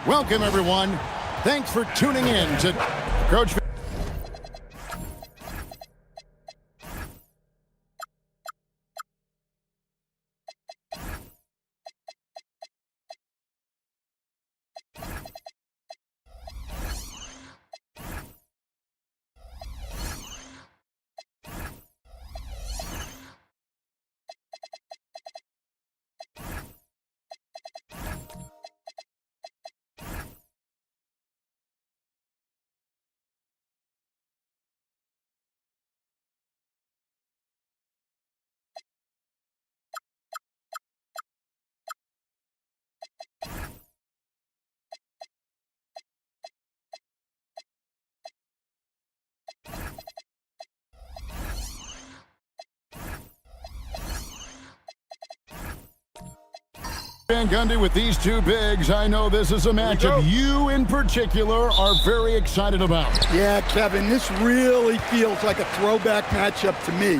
Welcome, everyone. Thanks for tuning in to Coach. Van Gundy with these two bigs. I know this is a matchup you in particular are very excited about. Yeah, Kevin, this really feels like a throwback matchup to me.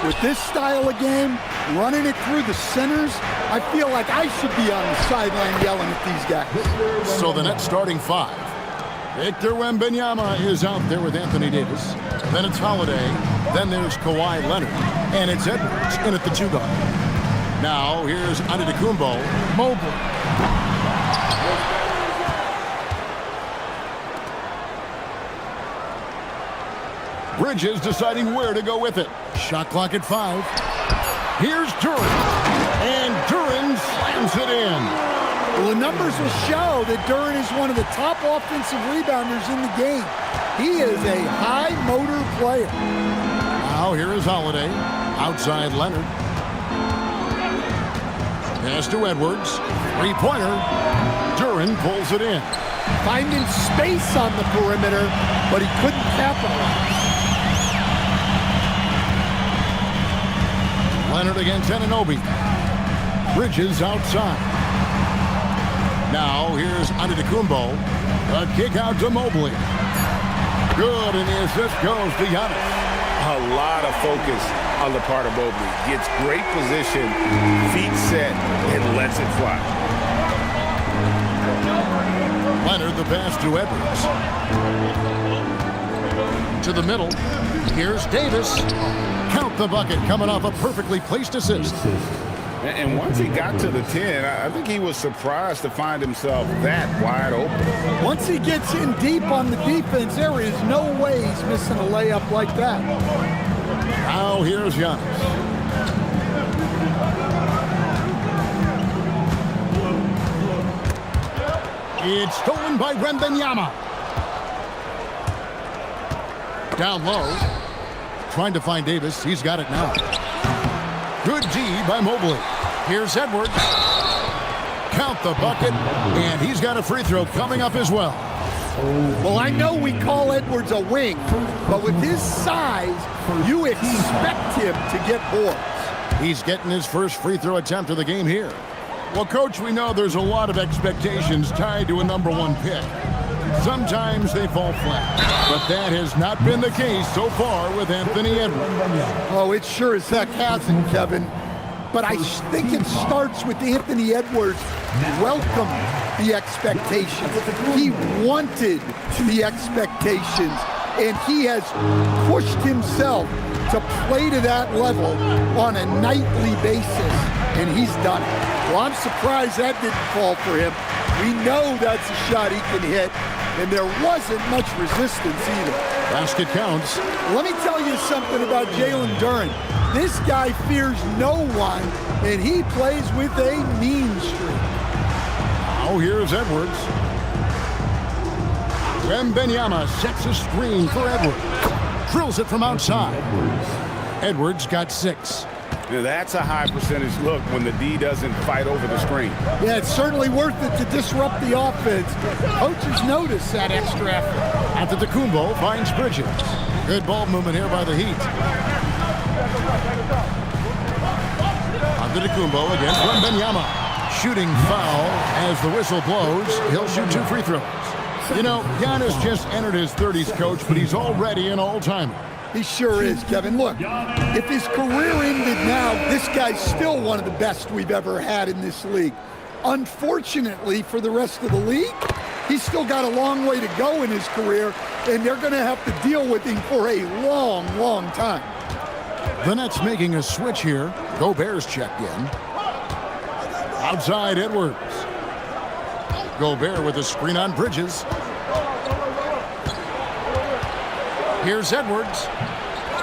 With this style of game, running it through the centers, I feel like I should be on the sideline yelling at these guys. So the net starting five. Victor Wembanyama is out there with Anthony Davis. Then it's Holiday. Then there's Kawhi Leonard. And it's Edwards in at the two guard. Now, here's Antetokounmpo. Mobley. Bridges deciding where to go with it. Shot clock at 5. Here's Duren. And Duren slams it in. Well, the numbers will show that Duren is one of the top offensive rebounders in the game. He is a high-motor player. Now, here is Holiday. Outside Leonard. Pass to Edwards. Three-pointer. Duren pulls it in. Finding space on the perimeter, but he couldn't capitalize. Leonard against Anunoby. Bridges outside. Now here's Antetokounmpo. A kick out to Mobley. Good, and the assist goes to Giannis. A lot of focus on the part of Mobley. Gets great position, feet set, and lets it fly. Leonard the pass to Edwards. To the middle. Here's Davis. Count the bucket coming off a perfectly placed assist. And once he got to the 10, I think he was surprised to find himself that wide open. Once he gets in deep on the defense, there is no way he's missing a layup like that. Now here's Giannis. It's stolen by Wembanyama. Down low. Trying to find Davis. He's got it now. Good D by Mobley. Here's Edwards. Count the bucket. And he's got a free throw coming up as well. Well, I know we call Edwards a wing, but with his size, you expect him to get boards. He's getting his first free throw attempt of the game here. Well, Coach, we know there's a lot of expectations tied to a #1 pick. Sometimes they fall flat, but that has not been the case so far with Anthony Edwards. Oh, it sure as heck hasn't, Kevin. But I think it starts with Anthony Edwards welcome the expectations. He wanted the expectations, and he has pushed himself to play to that level on a nightly basis, and he's done it. Well, I'm surprised that didn't fall for him. We know that's a shot he can hit, and there wasn't much resistance either. Basket counts. Let me tell you something about Jalen Duren. This guy fears no one, and he plays with a mean streak. Now here's Edwards. Wembanyama sets a screen for Edwards. Drills it from outside. Edwards got 6. Now that's a high percentage look when the D doesn't fight over the screen. Yeah, it's certainly worth it to disrupt the offense. Coaches notice that extra effort. Antetokounmpo finds Bridges. Good ball movement here by the Heat. Antetokounmpo against Wembanyama. Shooting foul as the whistle blows. He'll shoot 2 free throws. You know, Giannis just entered his 30s, Coach, but he's already an all-timer. He sure is, Kevin. Look, if his career ended now, this guy's still one of the best we've ever had in this league. Unfortunately for the rest of the league, he's still got a long way to go in his career, and they're going to have to deal with him for a long, long time. The Nets making a switch here. Gobert's checked in. Outside Edwards. Gobert with a screen on Bridges. Here's Edwards.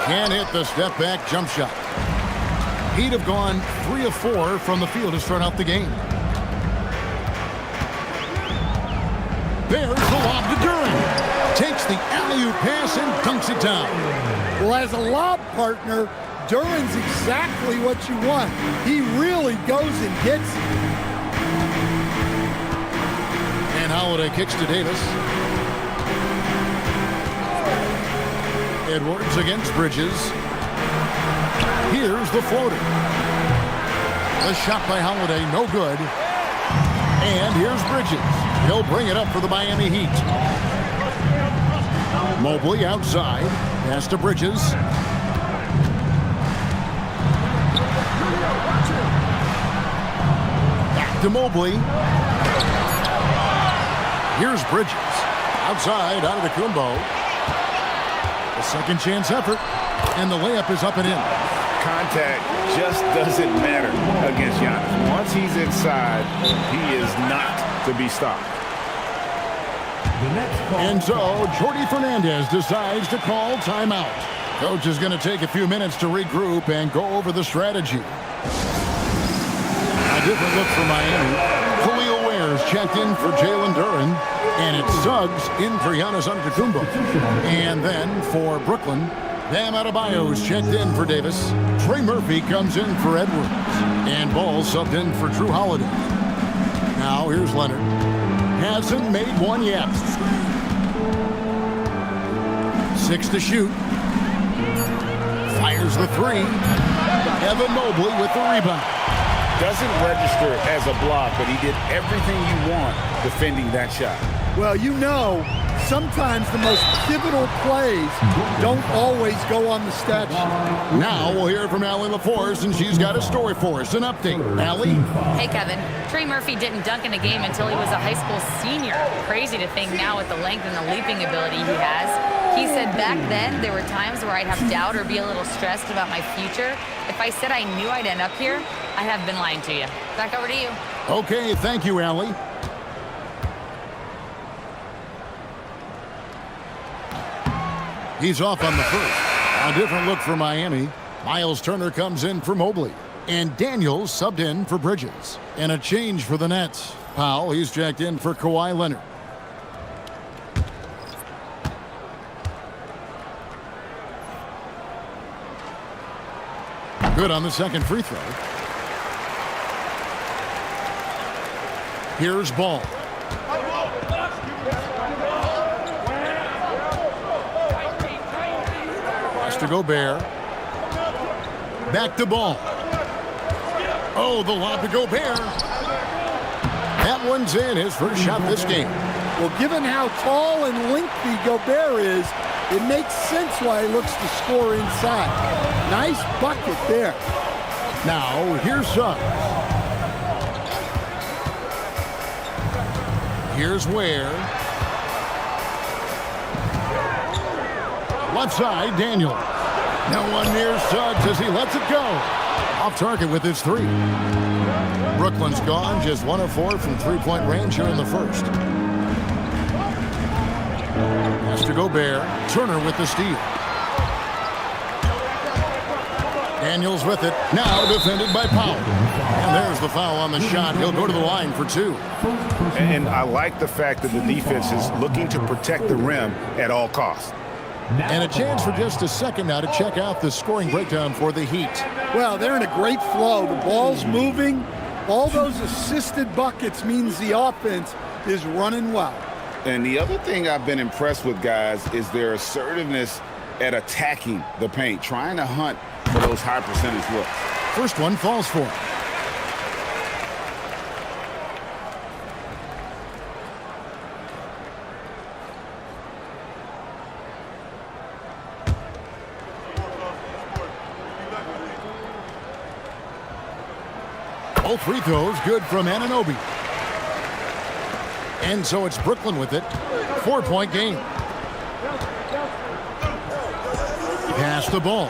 Can't hit the step-back jump shot. He'd have gone 3 of 4 from the field to start out the game. There's the lob to Duren. Takes the alley-oop pass and dunks it down. Well, as a lob partner, Duren's exactly what you want. He really goes and gets it. And Holiday kicks to Davis. Edwards against Bridges. Here's the floater. The shot by Holiday, no good. And here's Bridges. He'll bring it up for the Miami Heat. Mobley outside. Pass to Bridges. Back to Mobley. Here's Bridges. Outside, Antetokounmpo. A second chance effort, and the layup is up and in. Contact just doesn't matter against Giannis. Once he's inside, he is not to be stopped. And so, Jordi Fernandez decides to call timeout. Coach is going to take a few minutes to regroup and go over the strategy. A different look for Miami. Khalil Ware's checked in for Jalen Duren. And it's Suggs in for Giannis Antetokounmpo. And then for Brooklyn, Bam Adebayo's checked in for Davis. Trey Murphy comes in for Edwards. And Ball subbed in for Drew Holiday. Now here's Leonard. Hasn't made one yet. 6 to shoot. Fires the 3. Evan Mobley with the rebound. Doesn't register as a block, but he did everything you want defending that shot. Well, you know, sometimes the most pivotal plays don't always go on the stat sheet. Now we'll hear from Allie LaForce, and she's got a story for us. An update. Allie? Hey, Kevin. Trey Murphy didn't dunk in a game until he was a high school senior. Crazy to think now with the length and the leaping ability he has, He said back then there were times where I'd have doubt or be a little stressed about my future. If I said I knew I'd end up here, I have been lying to you. Back over to you. Okay, thank you, Allie. He's off on the first. A different look for Miami. Miles Turner comes in for Mobley. And Daniels subbed in for Bridges. And a change for the Nets. Powell, he's checked in for Kawhi Leonard. Good on the second free throw. Here's Ball. Pass to Gobert. Back to Ball. Oh, the lob to Gobert. That one's in, his first shot this game. Well, given how tall and lengthy Gobert is, it makes sense why he looks to score inside. Nice bucket there. Now, here's Suggs. Here's Ware. Left side, Daniel. No one near Suggs as he lets it go. Off target with his three. Brooklyn's gone, just 1 of 4 from three-point range here in the first. Pass to Gobert. Turner with the steal. Daniels with it. Now defended by Powell. And there's the foul on the shot. He'll go to the line for 2. And I like the fact that the defense is looking to protect the rim at all costs. And a chance for just a second now to check out the scoring breakdown for the Heat. Well, they're in a great flow. The ball's moving. All those assisted buckets means the offense is running well. And the other thing I've been impressed with, guys, is their assertiveness at attacking the paint, trying to hunt for those high percentage looks. First one falls for him. Both free throws good from Anunoby. And so it's Brooklyn with it. 4-point game. Pass the ball.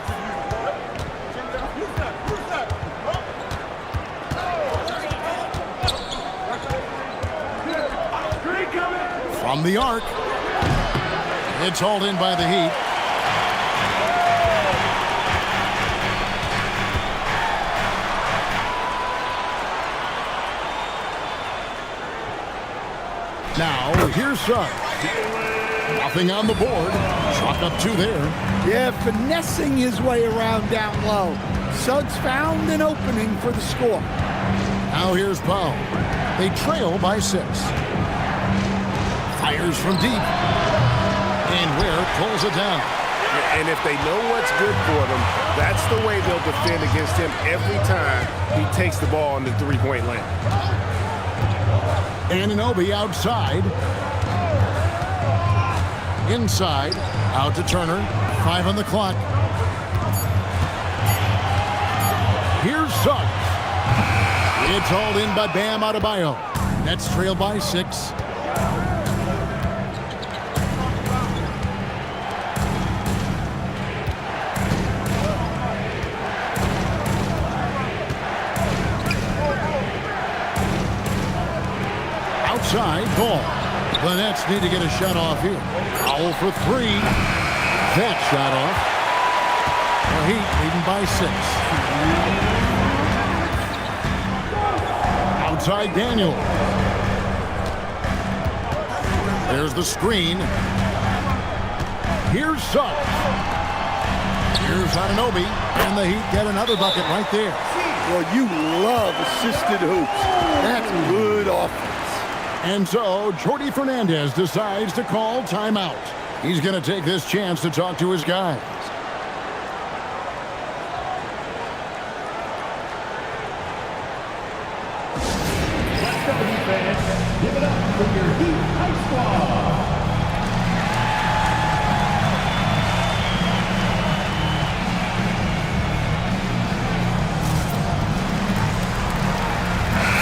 From the arc. It's hauled in by the Heat. Now, here's Suggs. Nothing on the board. Chalk up 2 there. Yeah, finessing his way around down low. Suggs found an opening for the score. Now here's Powell. They trail by 6. Fires from deep. And Ware pulls it down. And if they know what's good for them, that's the way they'll defend against him every time he takes the ball in the three-point lane. Anunoby outside. Inside. Out to Turner. 5 on the clock. Here's Suggs. It's hauled in by Bam Adebayo. Nets trail by 6. Outside, Ball. The Nets need to get a shot off here. Powell for 3. That shot off. The Heat leading by 6. Outside, Daniel. There's the screen. Here's Suggs. Here's Anunoby. And the Heat get another bucket right there. Well, you love assisted hoops. That's good offense. And so, Jordi Fernandez decides to call timeout. He's going to take this chance to talk to his guys. Give it up for your Heat High Squad.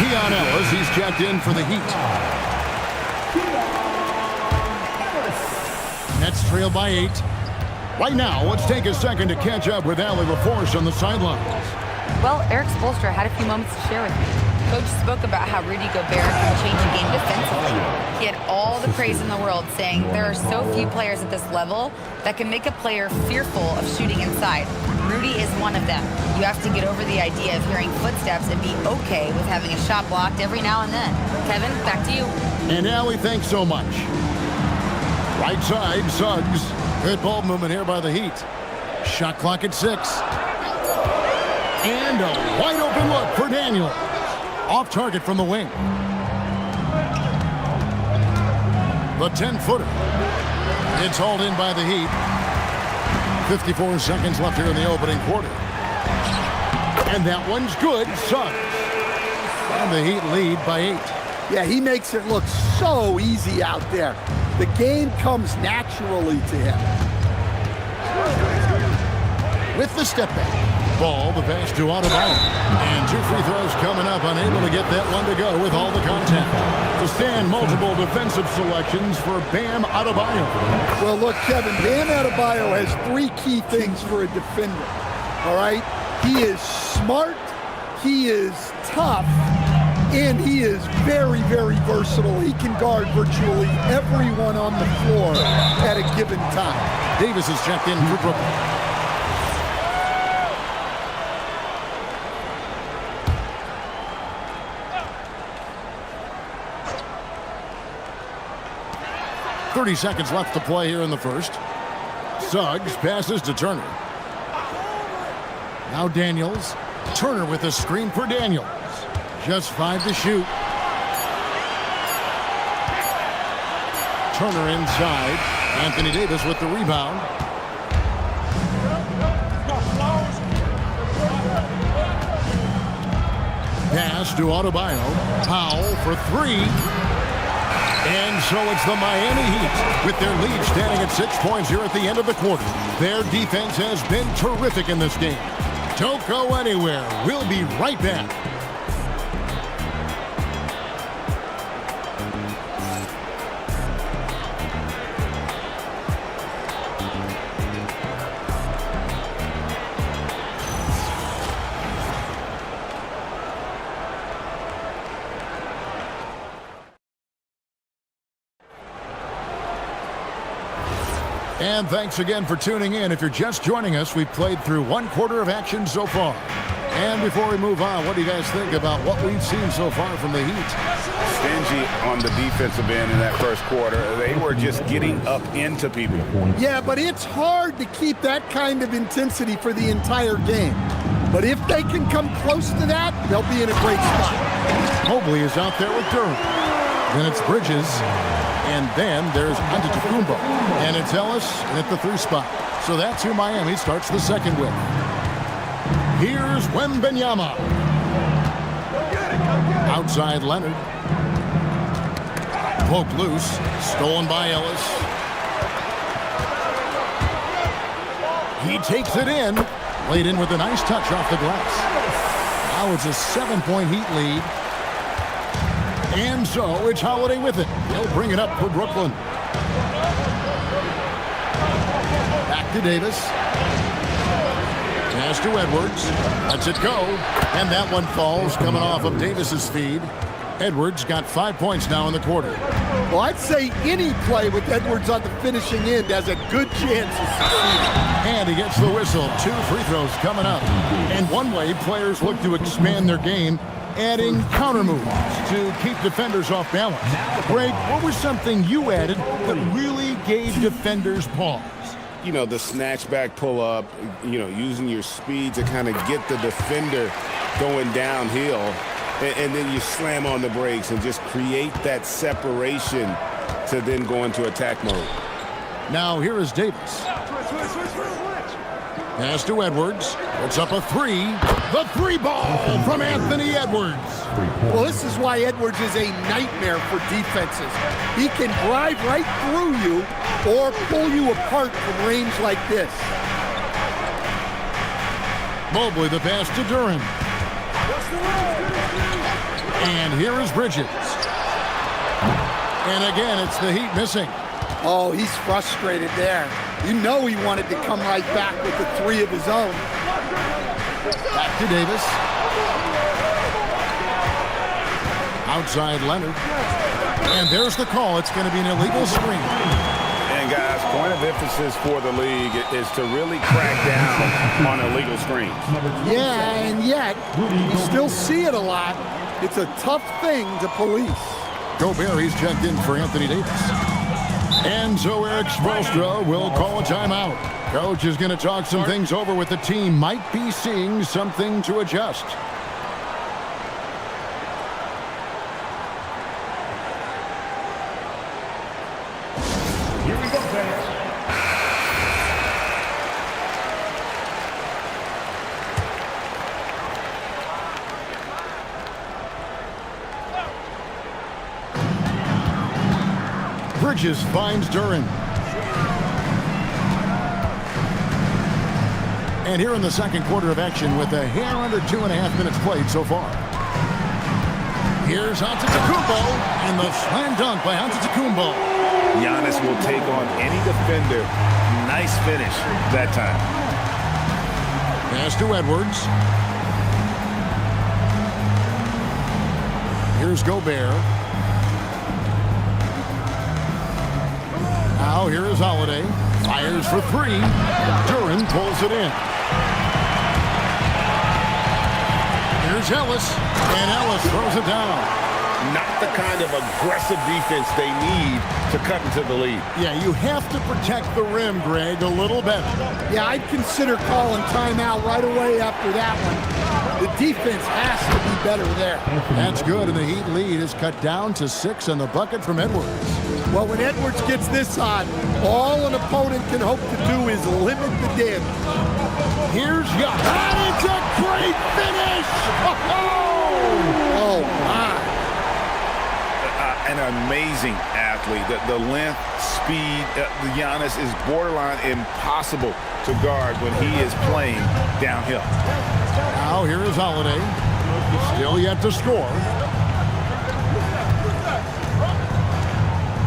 Keon Ellis, he's checked in for the Heat. Nets trail by 8. Right now, let's take a second to catch up with Allie LaForce on the sidelines. Well, Eric Spoelstra had a few moments to share with me. Coach spoke about how Rudy Gobert can change a game defensively. He had all the praise in the world, saying there are so few players at this level that can make a player fearful of shooting inside. Rudy is one of them. You have to get over the idea of hearing footsteps and be okay with having a shot blocked every now and then. Kevin, back to you. And Allie, thanks so much. Right side, Suggs. Good ball movement here by the Heat. Shot clock at 6. And a wide open look for Daniels. Off target from the wing. The 10-footer. It's hauled in by the Heat. 54 seconds left here in the opening quarter. And that one's good. Suggs. And the Heat lead by 8. Yeah, he makes it look so easy out there. The game comes naturally to him. With the step back. Ball, the pass to Adebayo. And 2 free throws coming up, unable to get that one to go with all the contact. To stand, multiple defensive selections for Bam Adebayo. Well, look, Kevin, Bam Adebayo has 3 key things for a defender, all right? He is smart, he is tough, and he is very, very versatile. He can guard virtually everyone on the floor at a given time. Davis is checked in for Brooklyn. .30 seconds left to play here in the first. Suggs passes to Turner. Now Daniels. Turner with a screen for Daniels. Just 5 to shoot. Turner inside. Anthony Davis with the rebound. Pass to Adebayo. Powell for 3. And so it's the Miami Heat with their lead standing at 6 points here at the end of the quarter. Their defense has been terrific in this game. Don't go anywhere. We'll be right back. And thanks again for tuning in. If you're just joining us, we've played through 1 quarter of action so far. And before we move on, what do you guys think about what we've seen so far from the Heat? Stingy on the defensive end in that first quarter. They were just getting up into people. Yeah, but it's hard to keep that kind of intensity for the entire game. But if they can come close to that, they'll be in a great spot. Mobley is out there with Durham. Then it's Bridges. And then there's Antetokounmpo. And it's Ellis at the 3 spot. So that's who Miami starts the second with. Here's Wembanyama. Outside Leonard. Poked loose. Stolen by Ellis. He takes it in. Laid in with a nice touch off the glass. Now it's a 7-point Heat lead. And so it's Holiday with it. He'll bring it up for Brooklyn. Back to Davis. Pass to Edwards. Lets it go. And that one falls coming off of Davis's feed. Edwards got 5 points now in the quarter. Well, I'd say any play with Edwards on the finishing end has a good chance of succeeding. And he gets the whistle. 2 free throws coming up. And one way players look to expand their game, adding counter moves to keep defenders off balance. Greg, what was something you added that really gave defenders pause? You know, the snatch back pull up, you know, using your speed to kind of get the defender going downhill. And then you slam on the brakes and just create that separation to then go into attack mode. Now here is Davis. Pass to Edwards. Puts up a 3. The 3 ball from Anthony Edwards. Well, this is why Edwards is a nightmare for defenses. He can drive right through you or pull you apart from range like this. Mobley the pass to Durham. And here is Bridges. And again, it's the Heat missing. Oh, he's frustrated there. You know he wanted to come right back with the 3 of his own. Back to Davis. Outside Leonard. And there's the call. It's going to be an illegal screen. And guys, point of emphasis for the league is to really crack down on illegal screens. Yeah, and yet, you still see it a lot. It's a tough thing to police. Gobert, he's checked in for Anthony Davis. And so Eric Spoelstra will call a timeout. Coach is going to talk some things over with the team. Might be seeing something to adjust. Here we go, fans. Bridges finds Duren. And here in the second quarter of action with a hair under 2.5 minutes played so far. Here's Antetokounmpo, and the slam dunk by Antetokounmpo. Giannis will take on any defender. Nice finish that time. Pass to Edwards. Here's Gobert. Now here is Holiday. Fires for 3. Duren pulls it in. Here's Ellis. And Ellis throws it down. Not the kind of aggressive defense they need to cut into the lead. Yeah, you have to protect the rim, Greg, a little better. Yeah, I'd consider calling timeout right away after that one. The defense has to be better there. That's good, and the Heat lead is cut down to 6 on the bucket from Edwards. Well, when Edwards gets this hot, all an opponent can hope to do is limit the damage. Here's Young. And it's a great finish! Oh, my. An amazing athlete. The length, speed, Giannis is borderline impossible to guard when he is playing downhill. Now here is Holiday. Still yet to score.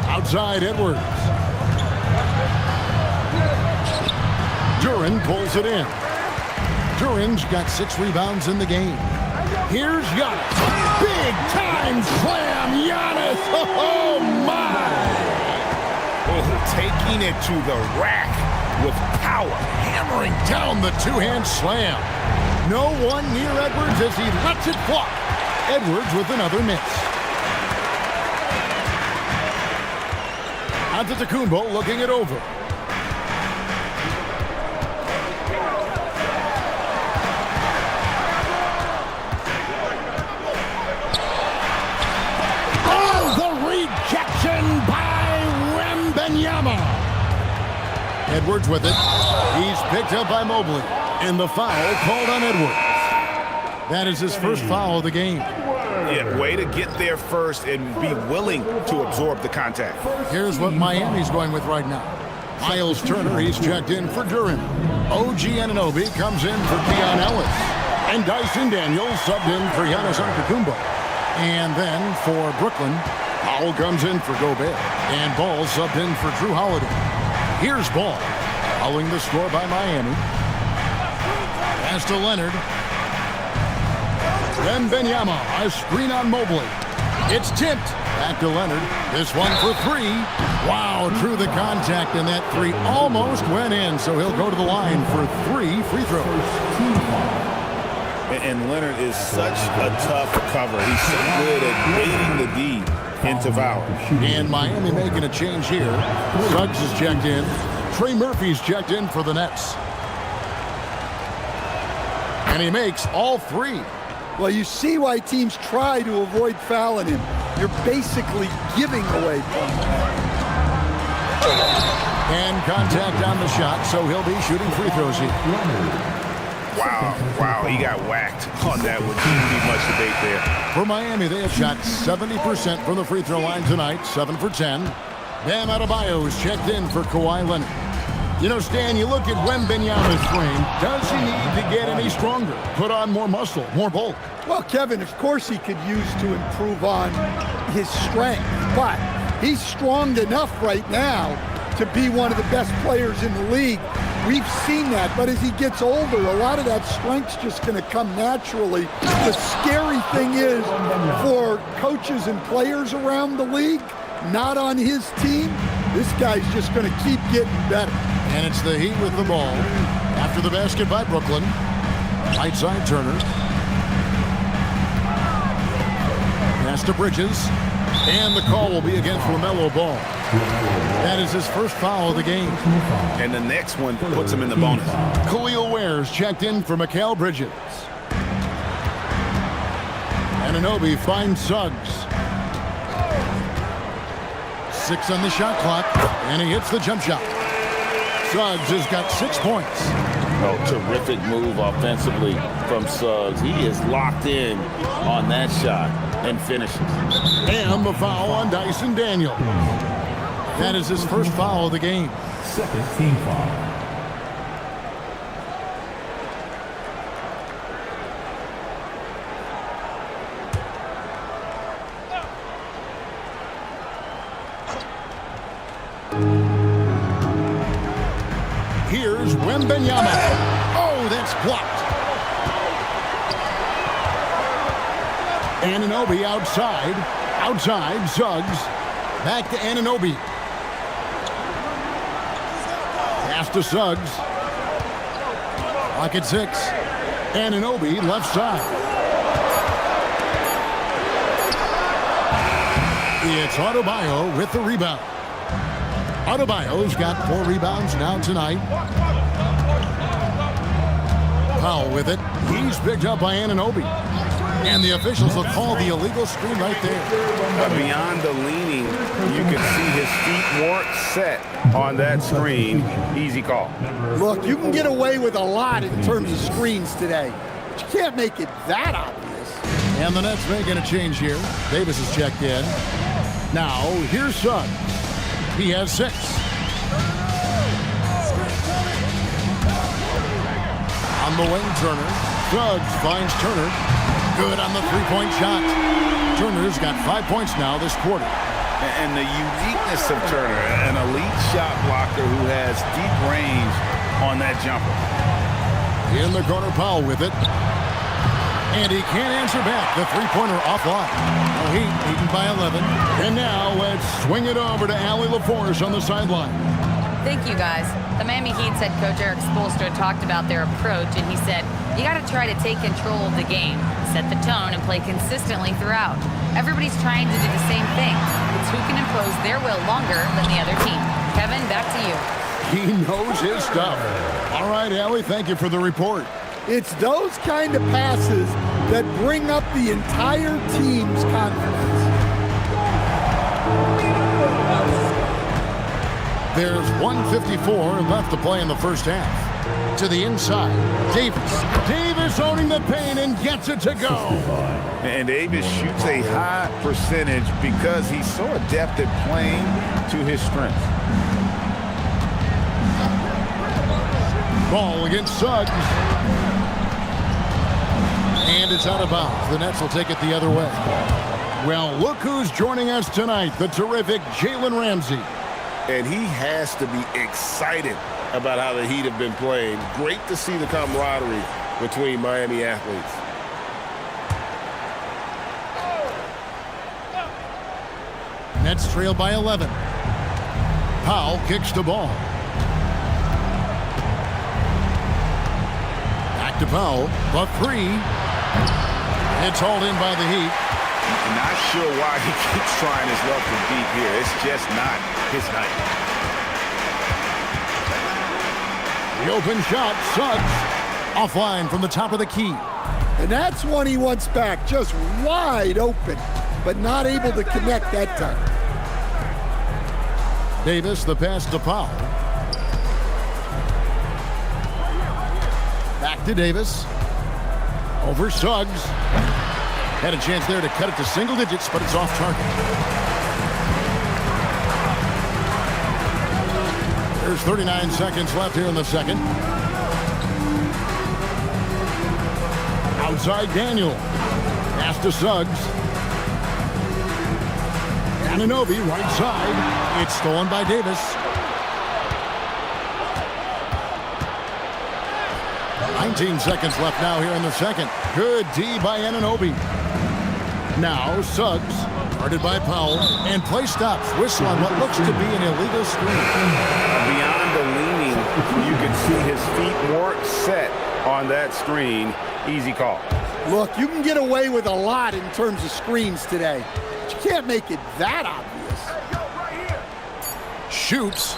Outside Edwards. Duren pulls it in. Duren's got 6 rebounds in the game. Here's Giannis. Big time slam, Giannis. Oh, my. Taking it to the rack with power. Hammering down the 2-hand slam. No one near Edwards as he lets it fly. Edwards with another miss. Antetokounmpo looking it over. Edwards with it. He's picked up by Mobley. And the foul called on Edwards. That is his first foul of the game. Yeah, way to get there first and be willing to absorb the contact. Here's what Miami's going with right now. Miles Turner, he's checked in for Duren. OG Anunoby comes in for Keon Ellis. And Dyson Daniels subbed in for Giannis Antetokounmpo. And then for Brooklyn, Powell comes in for Gobert. And Ball subbed in for Drew Holiday. Here's Ball, following the score by Miami. Pass to Leonard. Then Benyama, a screen on Mobley. It's tipped. Back to Leonard. This one for 3. Wow, through the contact, and that 3 almost went in, so he'll go to the line for 3 free throws. And Leonard is such a tough cover. He's so good at baiting the D into foul. And Miami making a change here. Suggs is checked in. Trey Murphy's checked in for the Nets. And he makes all 3. Well, you see why teams try to avoid fouling him. You're basically giving away points. And contact on the shot, so he'll be shooting free throws here. Wow, he got whacked on that one. Shouldn't be much debate there. For Miami, they have shot 70% from the free throw line tonight, 7 for 10. Bam Adebayo is checked in for Kawhi Leonard. You know, Stan, you look at Wembanyama's frame. Does he need to get any stronger? Put on more muscle, more bulk? Well, Kevin, of course he could use to improve on his strength, but He's strong enough right now to be one of the best players in the league. We've seen that, but as he gets older, a lot of that strength's just going to come naturally. The scary thing is for coaches and players around the league, not on his team, this guy's just going to keep getting better. And it's the Heat with the ball. After the basket by Brooklyn. Right side Turner. Pass to Bridges. And the call will be against LaMelo Ball. That is his first foul of the game. And the next one puts him in the bonus. Khalil Ware's checked in for Mikal Bridges. Anunoby finds Suggs. 6 on the shot clock, and he hits the jump shot. Suggs has got 6 points. Oh, terrific move offensively from Suggs. He is locked in on that shot and finishes. And the foul on Dyson Daniel. That is his first foul of the game. Second team foul. Here's Wembanyama. Oh, that's blocked. Anunoby outside. Outside, Suggs. Back to Anunoby. Pass to Suggs. Clock at 6. Anunoby left side. It's Adebayo with the rebound. Adebayo's got 4 rebounds now tonight. Powell with it. He's picked up by Anunoby. And the officials will call the illegal screen right there. Beyond the leaning, you can see his feet weren't set on that screen. Easy call. Look, you can get away with a lot in terms of screens today, but you can't make it that obvious. And the Nets making a change here. Davis is checked in. Now, here's Suggs. He has 6. On the wing, Turner. Suggs finds Turner. Good on the three-point shot. Turner's got 5 points now this quarter. And the uniqueness of Turner, an elite shot blocker who has deep range on that jumper. In the corner, Powell with it. And he can't answer back. The three-pointer offline. The Heat leading by 11. And now let's swing it over to Allie LaForce on the sideline. Thank you, guys. The Miami Heat's head coach Eric Spoelstra talked about their approach, and he said, you got to try to take control of the game, set the tone, and play consistently throughout. Everybody's trying to do the same thing. It's who can impose their will longer than the other team. Kevin, back to you. He knows his stuff. All right, Allie, thank you for the report. It's those kind of passes that bring up the entire team's confidence. There's 1:54 left to play in the first half. To the inside, Davis. Davis owning the paint and gets it to go. And Davis shoots a high percentage because he's so adept at playing to his strengths. Ball against Suggs. And it's out of bounds. The Nets will take it the other way. Well, look who's joining us tonight, the terrific Jalen Ramsey. And he has to be excited about how the Heat have been playing. Great to see the camaraderie between Miami athletes. Nets trail by 11. Powell kicks the ball. Back to Powell. The 3. It's hauled in by the Heat. Not sure why he keeps trying his luck from deep here. It's just not his night. The open shot, Suggs. Offline from the top of the key. And that's one he wants back, just wide open, but not able to connect that time. Davis, the pass to Powell. Back to Davis. Over Suggs. Had a chance there to cut it to single digits, but it's off target. There's 39 seconds left here in the second. Outside Daniel. Pass to Suggs. Anunoby, right side. It's stolen by Davis. 19 seconds left now here in the second. Good D by Anunoby. Now Suggs, guarded by Powell, and play stops. Whistle on what looks to be an illegal screen. Beyond the leaning, you can see his feet weren't set on that screen. Easy call. Look, you can get away with a lot in terms of screens today. But you can't make it that obvious. Shoots.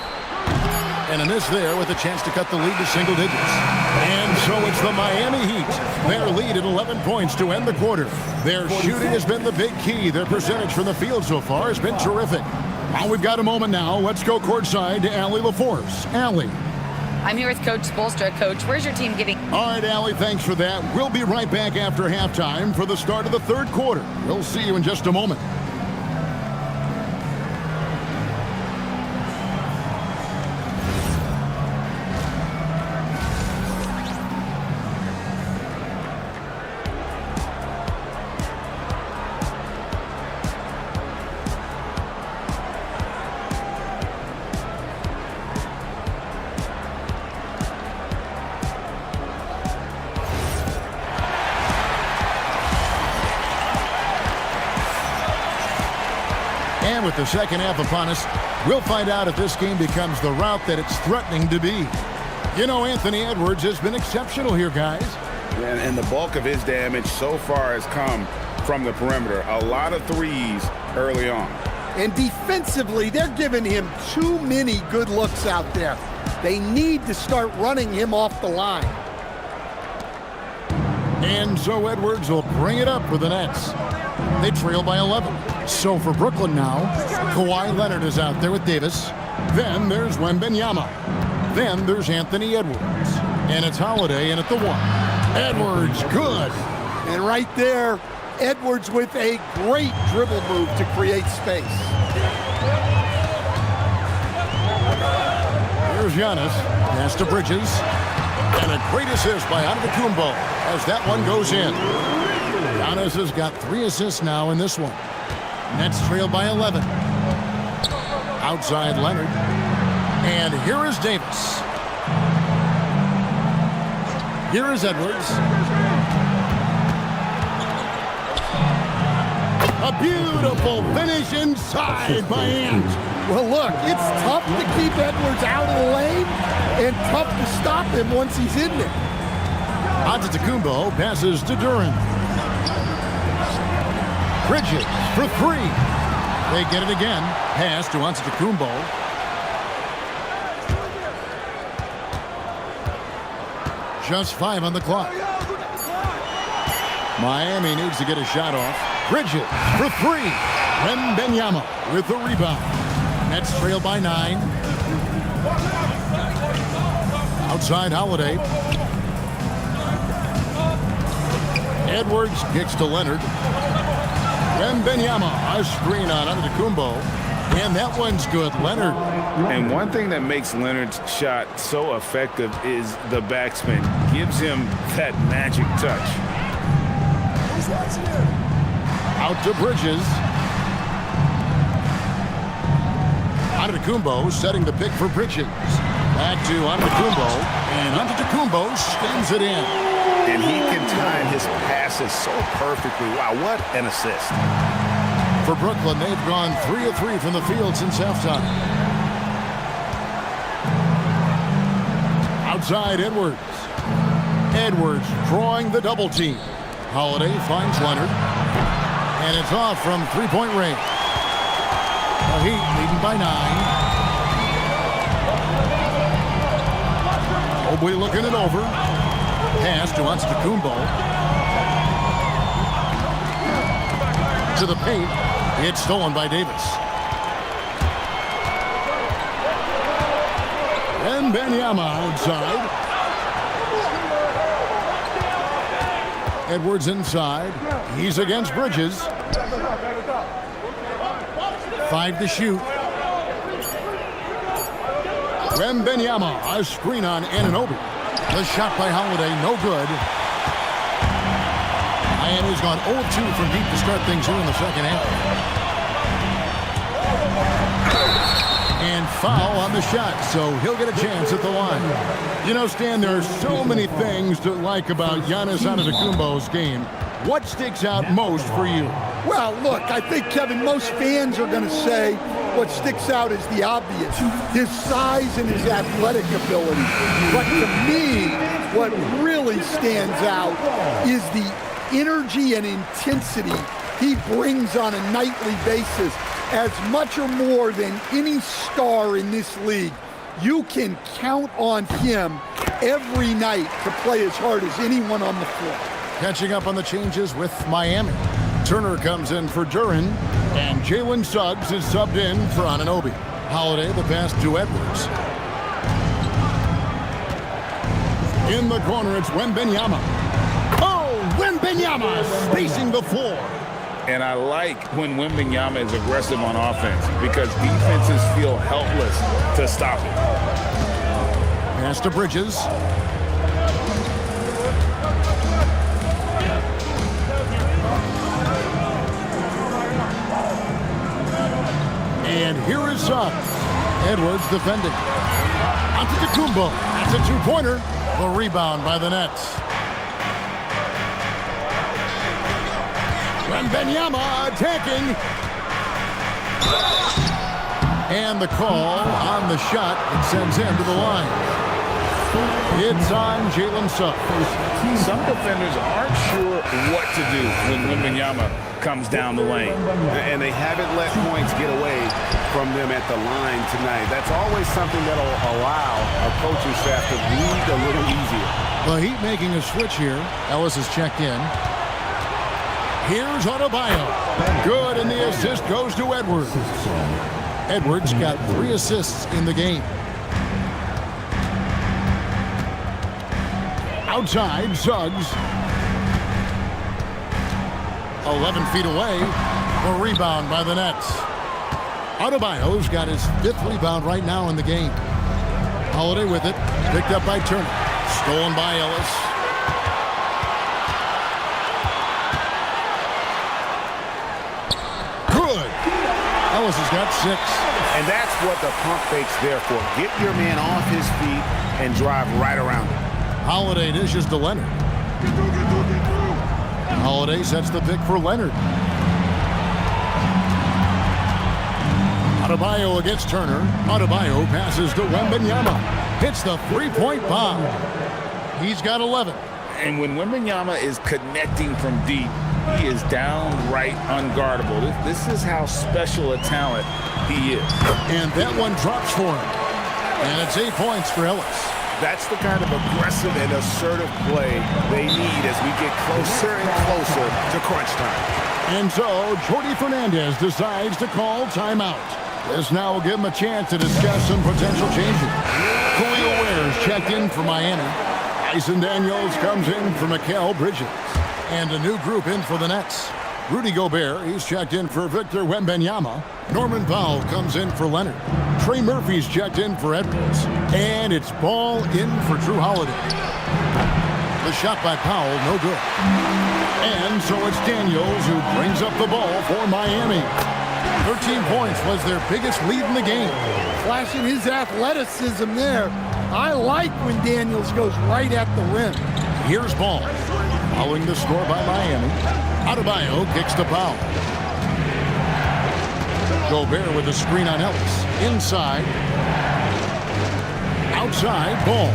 And a miss there with a chance to cut the lead to single digits. And so it's the Miami Heat. Their lead at 11 points to end the quarter. Their shooting has been the big key. Their percentage from the field so far has been terrific. Well, we've got a moment now. Let's go courtside to Allie LaForce. Allie. I'm here with Coach Spoelstra. Coach, where's your team getting? All right, Allie, thanks for that. We'll be right back after halftime for the start of the third quarter. We'll see you in just a moment. And with the second half upon us, we'll find out if this game becomes the route that it's threatening to be. You know, Anthony Edwards has been exceptional here, guys. And the bulk of his damage so far has come from the perimeter. A lot of threes early on. And defensively, they're giving him too many good looks out there. They need to start running him off the line. And so Edwards will bring it up for the Nets. They trail by 11. So for Brooklyn now, Kawhi Leonard is out there with Davis. Then there's Wembanyama. Then there's Anthony Edwards. And it's Holiday in at the 1. Edwards, good. And right there, Edwards with a great dribble move to create space. Here's Giannis. Pass to Bridges. And a great assist by Antetokounmpo as that one goes in. Giannis has got 3 assists now in this one. Nets trail by 11. Outside Leonard. And here is Davis. Here is Edwards. A beautiful finish inside by Ant. Well, look, it's tough to keep Edwards out of the lane and tough to stop him once he's in there. Antetokounmpo passes to Duran. Bridges for 3. They get it again. Pass to Antetokounmpo. Just 5 on the clock. Miami needs to get a shot off. Bridges for 3. Wembanyama with the rebound. Nets trail by 9. Outside Holiday. Edwards kicks to Leonard. Wembanyama, a screen on Antetokounmpo. And that one's good, Leonard. And one thing that makes Leonard's shot so effective is the backspin. Gives him that magic touch. Out to Bridges. Antetokounmpo setting the pick for Bridges. Back to Antetokounmpo. And Antetokounmpo spins it in. And he can time his passes so perfectly. Wow, what an assist. For Brooklyn, they've gone 3 of 3 from the field since halftime. Outside Edwards. Edwards drawing the double team. Holiday finds Leonard. And it's off from 3-point range. The Heat leading by 9. Mobley looking it over. Pass to Antetokounmpo. To the paint. It's stolen by Davis. And Wembanyama outside. Edwards inside. He's against Bridges. 5 to shoot. Wembanyama, a screen on Anunoby. The shot by Holiday, no good. Miami's gone 0-2 from deep to start things here in the second half. foul on the shot, so he'll get a chance at the line. You know, Stan, there are so many things to like about Giannis Antetokounmpo's game. What sticks out most for you? Well, look, I think, Kevin, most fans are going to say what sticks out is the obvious, his size and his athletic ability. But to me, what really stands out is the energy and intensity he brings on a nightly basis, as much or more than any star in this league. You can count on him every night to play as hard as anyone on the floor. Catching up on the changes with Miami. Turner comes in for Duren, and Jalen Suggs is subbed in for Anunoby. Holiday the pass to Edwards. In the corner, it's Wembanyama. Oh, Wembanyama spacing the floor. And I like when Wembanyama is aggressive on offense because defenses feel helpless to stop it. Pass to Bridges. And here is Suggs. Edwards defending. Antetokounmpo. That's a two-pointer. The rebound by the Nets. Wembanyama attacking. And the call on the shot. It sends him to the line. It's on Jalen Suggs. Some defenders aren't sure what to do when Wembanyama comes down the lane. And they haven't let points get away from them at the line tonight. That's always something that'll allow a coaching staff to breathe a little easier. The Heat making a switch here. Ellis is checked in. Here's Adebayo. Good, and the assist goes to Edwards. Edwards got 3 assists in the game. Outside, Suggs. 11 feet away. The rebound by the Nets. Adebayo's got his 5th rebound right now in the game. Holiday with it. Picked up by Turner. Stolen by Ellis. Good. Ellis has got 6. And that's what the pump fake's there for. Get your man off his feet and drive right around him. Holiday dishes to Leonard. Holiday sets the pick for Leonard. Adebayo against Turner. Adebayo passes to Wembanyama. Hits the three-point bomb. He's got 11. And when Wembanyama is connecting from deep, he is downright unguardable. This is how special a talent he is. And that one drops for him. And it's 8 points for Ellis. That's the kind of aggressive and assertive play they need as we get closer and closer to crunch time. And so, Jordi Fernandez decides to call timeout. This now will give him a chance to discuss some potential changes. Khalil Ware's checked in for Miami. Tyson Daniels comes in for Mikal Bridges. And a new group in for the Nets. Rudy Gobert, he's checked in for Victor Wembanyama. Norman Powell comes in for Leonard. Trey Murphy's checked in for Edwards. And it's ball in for Drew Holiday. The shot by Powell, no good. And so it's Daniels who brings up the ball for Miami. 13 points was their biggest lead in the game. Flashing his athleticism there. I like when Daniels goes right at the rim. Here's Ball. Following the score by Miami. Adebayo kicks to Powell. Gobert with a screen on Ellis. Inside. Outside, Ball.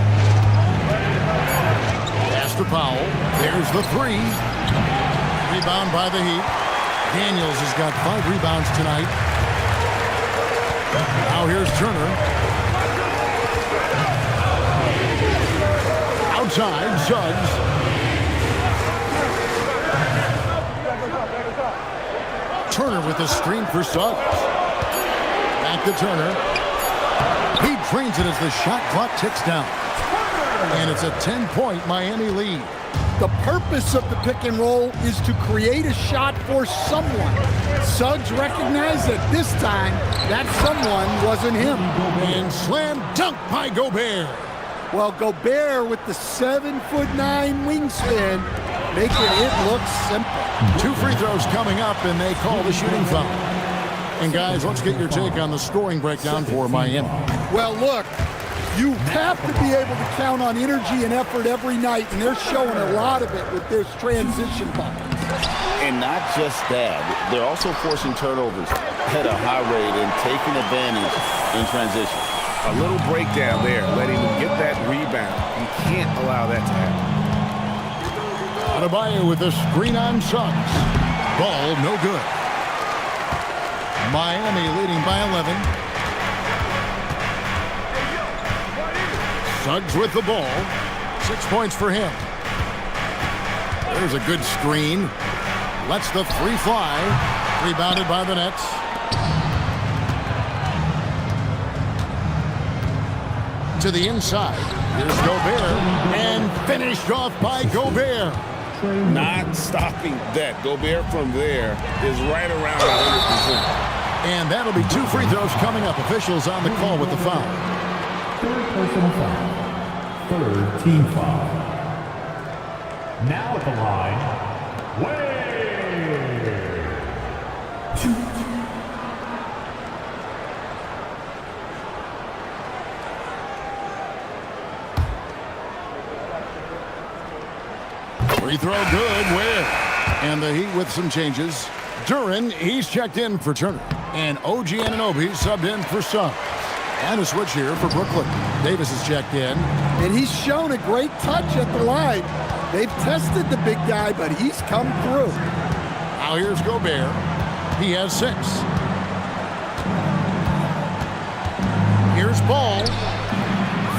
Pass to Powell. There's the 3. Rebound by the Heat. Daniels has got 5 rebounds tonight. Now here's Turner. Outside, Suggs. Turner with the screen for Suggs. Back to Turner. He drains it as the shot clock ticks down. And it's a 10-point Miami lead. The purpose of the pick and roll is to create a shot for someone. Suggs recognized that this time that someone wasn't him. And slam dunk by Gobert. Well, Gobert with the 7'9" wingspan, making it look simple. 2 free throws coming up, and they call the shooting foul. And guys, let's get your take on the scoring breakdown for Miami. Well, look, you have to be able to count on energy and effort every night, and they're showing a lot of it with this transition bucket. And not just that, they're also forcing turnovers at a high rate and taking advantage in transition. A little breakdown there, letting them get that rebound. You can't allow that to happen. Adebayo with the screen on Suggs. Ball no good. Miami leading by 11. Suggs with the ball. 6 points for him. There's a good screen. Lets the three fly. Rebounded by the Nets. To the inside. Here's Gobert. And finished off by Gobert. Not stopping that. Gobert from there is right around 100%. And that'll be 2 free throws coming up. Officials on the call with the foul. Third personal foul. Third team foul. Now at the line, Wade. Free throw good. Where? And the Heat with some changes. Duran, he's checked in for Turner. And OG Anunoby subbed in for Suggs. And a switch here for Brooklyn. Davis is checked in. And he's shown a great touch at the line. They've tested the big guy, but he's come through. Now here's Gobert. He has 6. Here's Ball.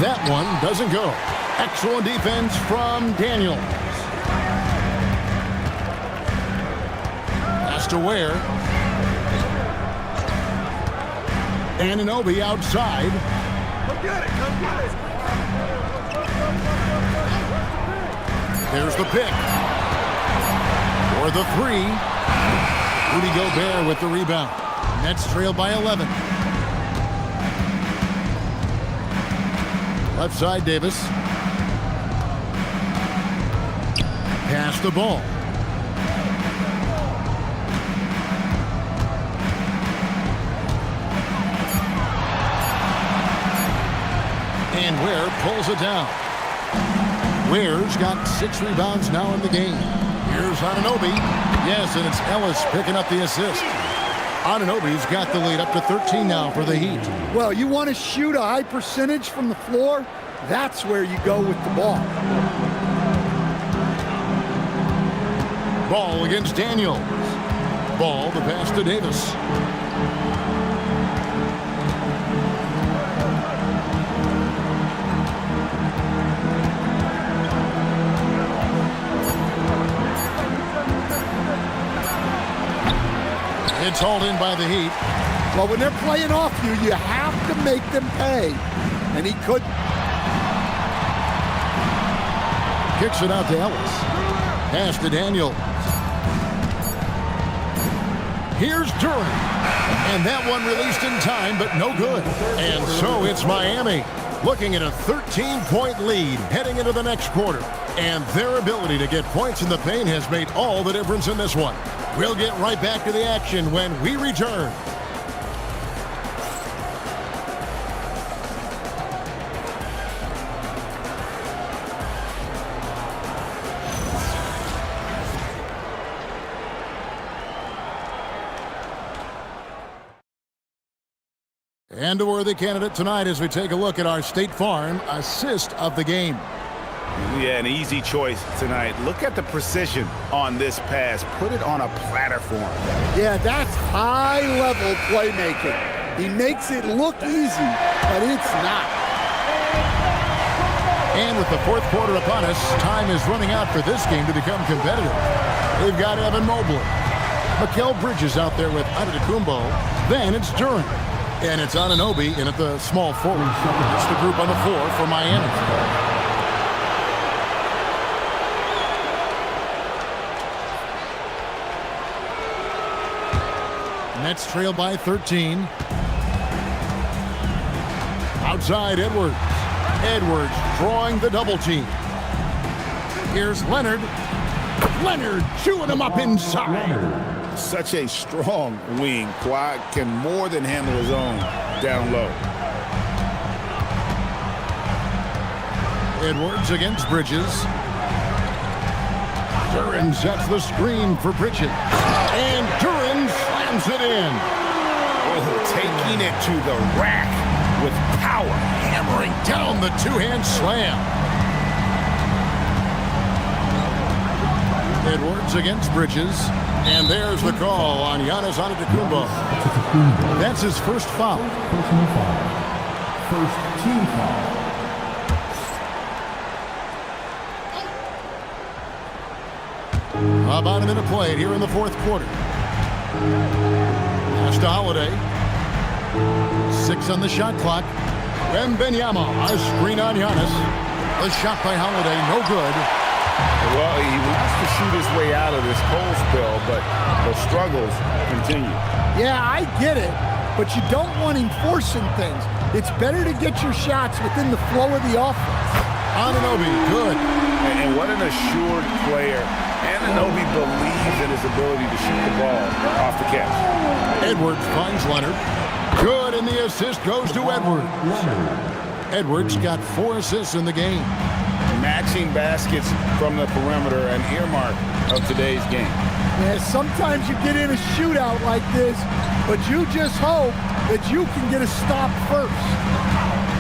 That one doesn't go. Excellent defense from Daniels. Pass to Ware. Anunoby outside. Come get it, come get it. There's the pick. For the 3. Rudy Gobert with the rebound. Nets trail by 11. Left side, Davis. Pass the ball. And Ware pulls it down. Ware's got 6 rebounds now in the game. Here's Anunoby. Yes, and it's Ellis picking up the assist. Anunoby's got the lead up to 13 now for the Heat. Well, you want to shoot a high percentage from the floor? That's where you go with the ball. Ball against Daniels. Ball, the pass to Davis. It's hauled in by the Heat. Well, when they're playing off you, you have to make them pay. And he couldn't. Kicks it out to Ellis. Pass to Daniels. Here's Duran. And that one released in time, but no good. And so it's Miami looking at a 13-point lead heading into the next quarter. And their ability to get points in the paint has made all the difference in this one. We'll get right back to the action when we return. And a worthy candidate tonight as we take a look at our State Farm assist of the game. Yeah, an easy choice tonight. Look at the precision on this pass. Put it on a platter for him. Yeah, that's high-level playmaking. He makes it look easy, but it's not. And with the fourth quarter upon us, time is running out for this game to become competitive. They've got Evan Mobley. Mikal Bridges out there with Antetokounmpo. Then it's Duran. And it's Anunoby in at the small forward. It's the group on the floor for Miami. Nets trail by 13. Outside, Edwards. Edwards drawing the double team. Here's Leonard. Leonard chewing him up inside. Such a strong wing. Kawhi can more than handle his own down low. Edwards against Bridges. Duran sets the screen for Bridges. And Duran slams it in. Oh, taking it to the rack with power. Hammering down the two-hand slam. Edwards against Bridges. And there's the call on Giannis Antetokounmpo. That's his first foul. Personal foul. First team foul. About a minute played here in the fourth quarter. Pass to Holiday. 6 on the shot clock. Wembanyama, a screen on Giannis. The shot by Holiday, no good. Well, he wants to shoot his way out of this cold spell, but the struggles continue. Yeah, I get it, but you don't want him forcing things. It's better to get your shots within the flow of the offense. Anunoby, good. And what an assured player. Anunoby believes in his ability to shoot the ball off the catch. Edwards finds Leonard. Good, and the assist goes to Edwards. Edwards got 4 assists in the game. Matching baskets from the perimeter, an earmark of today's game. Yeah, sometimes you get in a shootout like this, but you just hope that you can get a stop first.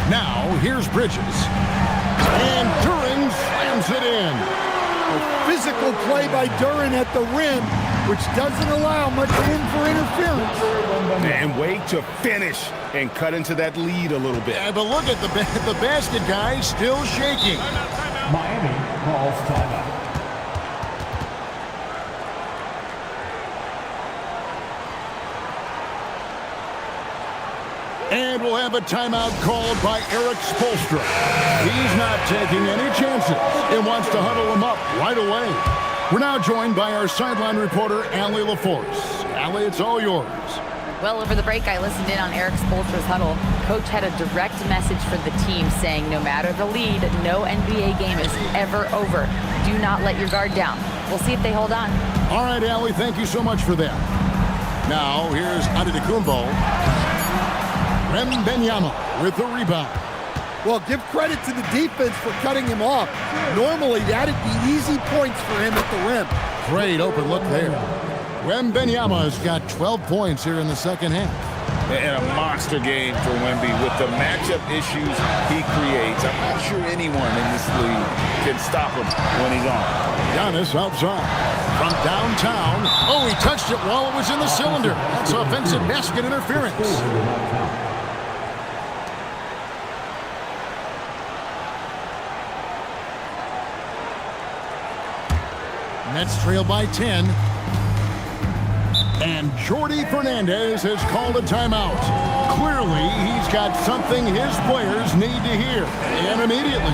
Now, here's Bridges. And Duran slams it in. A physical play by Duran at the rim, which doesn't allow much room for interference. And wait to finish and cut into that lead a little bit. Yeah, but look at the basket guy still shaking. Miami calls timeout. And we'll have a timeout called by Eric Spoelstra. He's not taking any chances and wants to huddle them up right away. We're now joined by our sideline reporter, Allie LaForce. Allie, it's all yours. Well, over the break, I listened in on Eric Spoelstra's huddle. Coach had a direct message for the team saying no matter the lead, no NBA game is ever over. Do not let your guard down. We'll see if they hold on. All right, Allie, thank you so much for that. Now, here's Antetokounmpo. Wembanyama with the rebound. Well, give credit to the defense for cutting him off. Normally, that'd be easy points for him at the rim. Great open look there. Wembanyama has got 12 points here in the second half. And a monster game for Wemby with the matchup issues he creates. I'm not sure anyone in this league can stop him when he's on. Giannis outside from downtown. Oh, he touched it while it was in the cylinder. That's offensive basket interference. Nets trail by 10. And Jordi Fernandez has called a timeout. Clearly, he's got something his players need to hear, and immediately.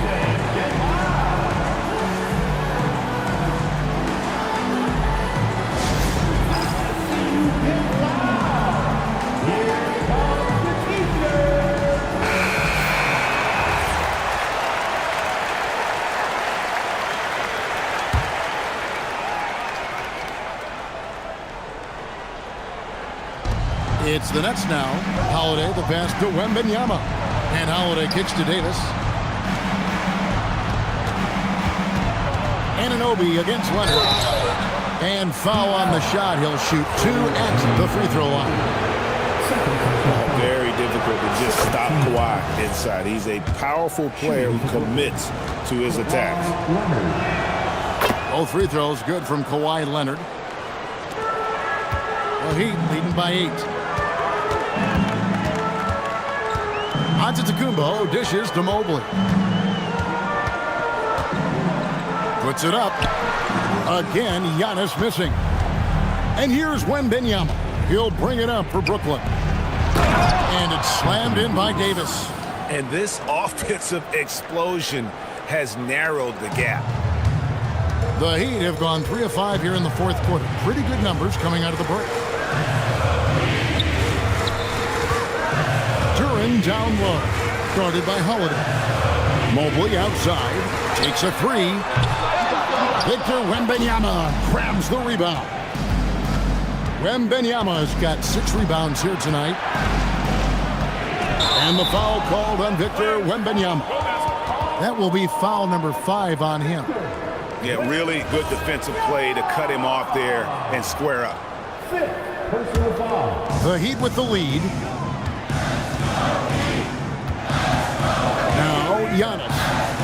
It's the Nets now. Holiday, the pass to Wembanyama. And Holiday kicks to Davis. Anunoby against Leonard. And foul on the shot. He'll shoot 2 at the free throw line. Very difficult to just stop Kawhi inside. He's a powerful player who commits to his attacks. Both free throws good from Kawhi Leonard. The Heat leading by 8. Antetokounmpo dishes to Mobley. Puts it up. Again, Giannis missing. And here's Wembanyama. He'll bring it up for Brooklyn. And it's slammed in by Davis. And this offensive explosion has narrowed the gap. The Heat have gone 3 of 5 here in the fourth quarter. Pretty good numbers coming out of the break. Duran down low. Guarded by Holiday. Mobley outside. Takes a 3. Victor Wembanyama grabs the rebound. Wembanyama's got 6 rebounds here tonight. And the foul called on Victor Wembanyama. That will be foul number 5 on him. Yeah, really good defensive play to cut him off there and square up. Personal foul. The Heat with the lead. Now Giannis.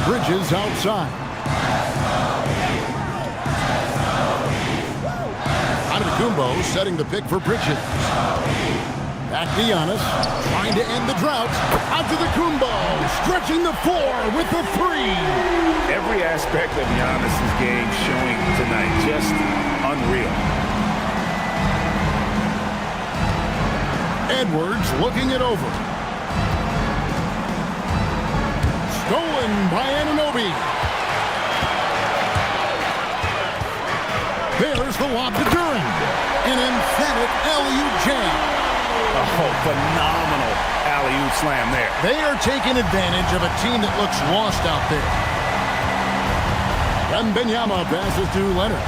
Bridges outside. Antetokounmpo setting the pick for Bridges. Back to Giannis, trying to end the drought. Antetokounmpo stretching the floor with the 3. Every aspect of Giannis's game showing tonight, just unreal. Edwards looking it over. Stolen by Anunoby. There's the lob to Duran. An emphatic alley-oop jam. Oh, phenomenal alley-oop slam there. They are taking advantage of a team that looks lost out there. Wembanyama passes to Leonard.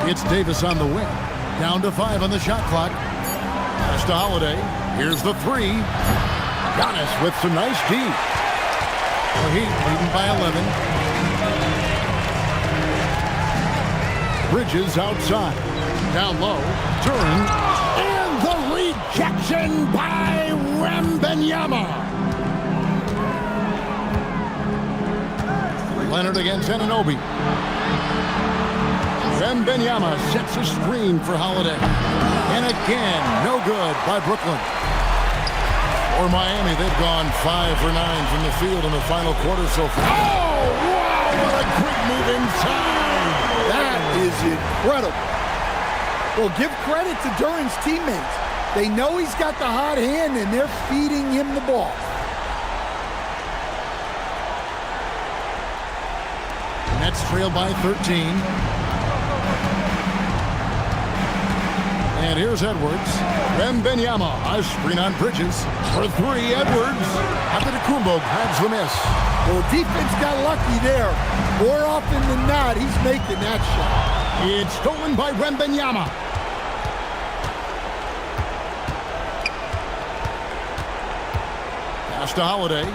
It's Davis on the wing. Down to 5 on the shot clock. Pass to Holiday. Here's the 3. Giannis with some nice D. The Heat leading by 11. Bridges outside. Down low. Turn. And the rejection by Wembanyama. Leonard against Anunoby. Wembanyama sets a screen for Holiday. And again, no good by Brooklyn. For Miami, they've gone 5 for 9 from the field in the final quarter so far. Oh, wow, what a great move inside. That is incredible. Well, give credit to Duran's teammates. They know he's got the hot hand, and they're feeding him the ball. Nets trail by 13. And here's Edwards. Wembanyama, a screen on Bridges. For 3, Edwards. Antetokounmpo grabs the miss. Well, defense got lucky there. More often than not, he's making that shot. It's stolen by Wembanyama. Pass to Holiday.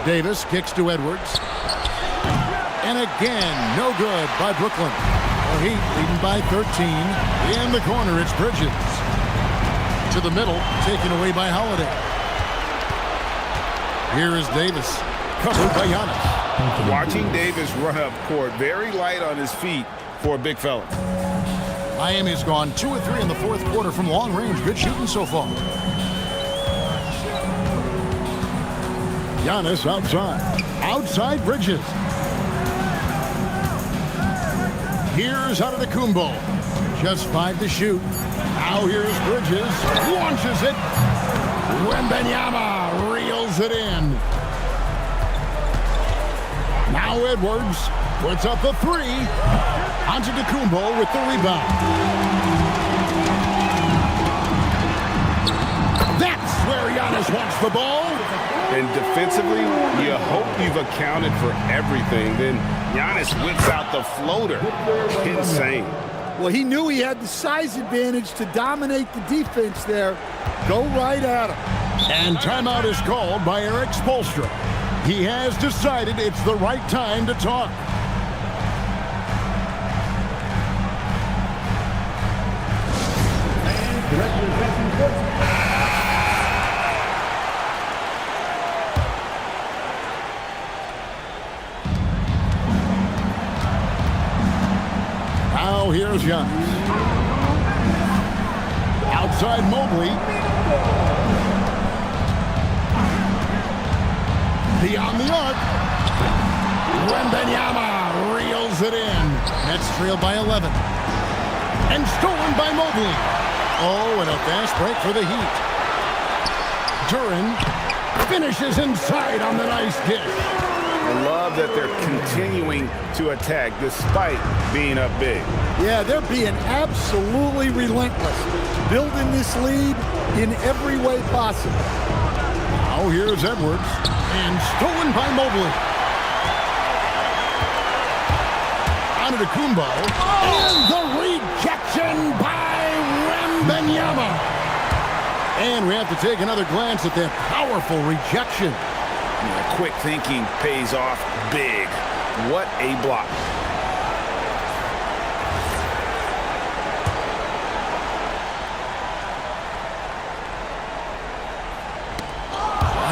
Davis kicks to Edwards. And again, no good by Brooklyn. The Heat leading by 13. In the corner, it's Bridges. To the middle, taken away by Holiday. Here is Davis, covered by Giannis. Watching Davis run up court, very light on his feet for a big fella. Miami's gone 2 of 3 in the fourth quarter from long range. Good shooting so far. Giannis outside. Outside Bridges. Here's Antetokounmpo. Just 5 to shoot. Now here's Bridges. Launches it. Wembanyama reels it in. Now Edwards puts up the 3. Antetokounmpo with the rebound. That's where Giannis wants the ball. And defensively, you hope you've accounted for everything. Then Giannis whips out the floater. Insane. Well, he knew he had the size advantage to dominate the defense there. Go right at him. And timeout is called by Eric Spoelstra. He has decided it's the right time to talk. Now here's Giannis. Outside Mobley. Beyond the arc. Wembanyama reels it in. Nets trail by 11. And stolen by Mobley. Oh, and a fast break for the Heat. Duran finishes inside on the nice dish. I love that they're continuing to attack despite being up big. Yeah, they're being absolutely relentless, building this lead in every way possible. Now here's Edwards. And stolen by Mobley. On to Kumbo. And the rejection by Wembanyama. And we have to take another glance at that powerful rejection. Yeah, quick thinking pays off big. What a block.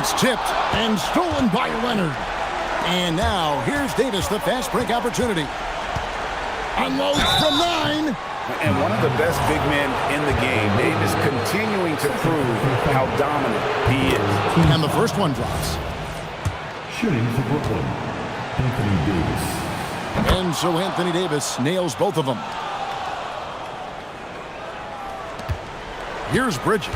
It's tipped and stolen by Leonard. And now here's Davis, the fast break opportunity. Unloads from 9. And one of the best big men in the game, Davis, continuing to prove how dominant he is. And the first one drops. Shooting for Brooklyn, Anthony Davis. And so Anthony Davis nails both of them. Here's Bridges.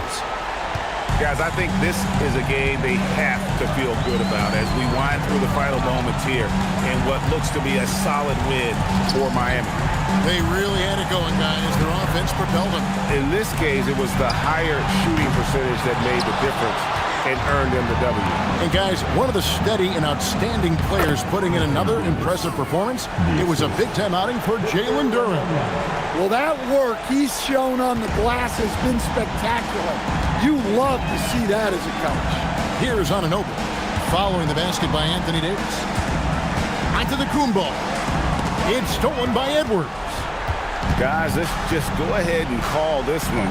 Guys, I think this is a game they have to feel good about as we wind through the final moments here in what looks to be a solid win for Miami. They really had it going, guys. Their offense propelled them. In this case, it was the higher shooting percentage that made the difference and earned them the W. And guys, one of the steady and outstanding players putting in another impressive performance. It was a big-time outing for Jalen Duren. Well, that work he's shown on the glass has been spectacular. You love to see that as a coach. Here's Anunoby, following the basket by Anthony Davis. Onto the Kumbo. It's stolen by Edwards. Guys, let's just go ahead and call this one.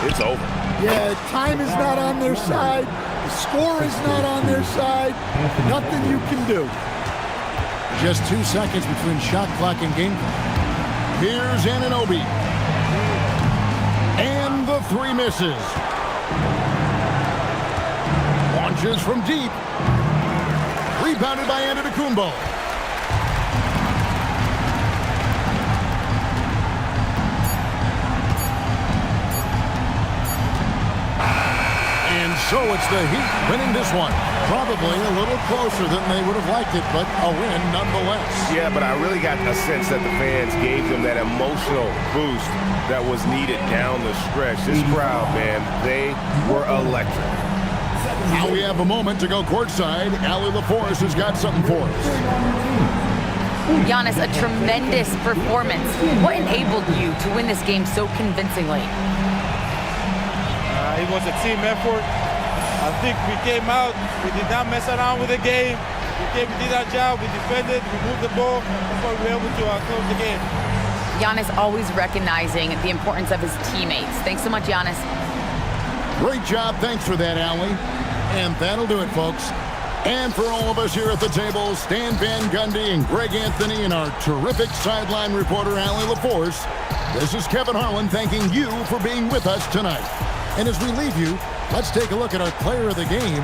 It's over. Yeah, time is not on their side. The score is not on their side. Nothing you can do. Just 2 seconds between shot clock and game clock. Here's Anunoby. And the 3 misses. Launches from deep. Rebounded by Antetokounmpo. And so it's the Heat winning this one. Probably a little closer than they would have liked it, but a win nonetheless. Yeah, but I really got a sense that the fans gave them that emotional boost that was needed down the stretch. This crowd, man, they were electric. Now we have a moment to go courtside. Allie LaForce has got something for us. Giannis, a tremendous performance. What enabled you to win this game so convincingly? It was a team effort. I think we came out, we did not mess around with the game. We did our job, we defended, we moved the ball. That's why we were able to close the game. Giannis always recognizing the importance of his teammates. Thanks so much, Giannis. Great job. Thanks for that, Allie. And that'll do it, folks. And for all of us here at the table, Stan Van Gundy and Greg Anthony and our terrific sideline reporter, Allie LaForce, this is Kevin Harlan thanking you for being with us tonight. And as we leave you, let's take a look at our player of the game,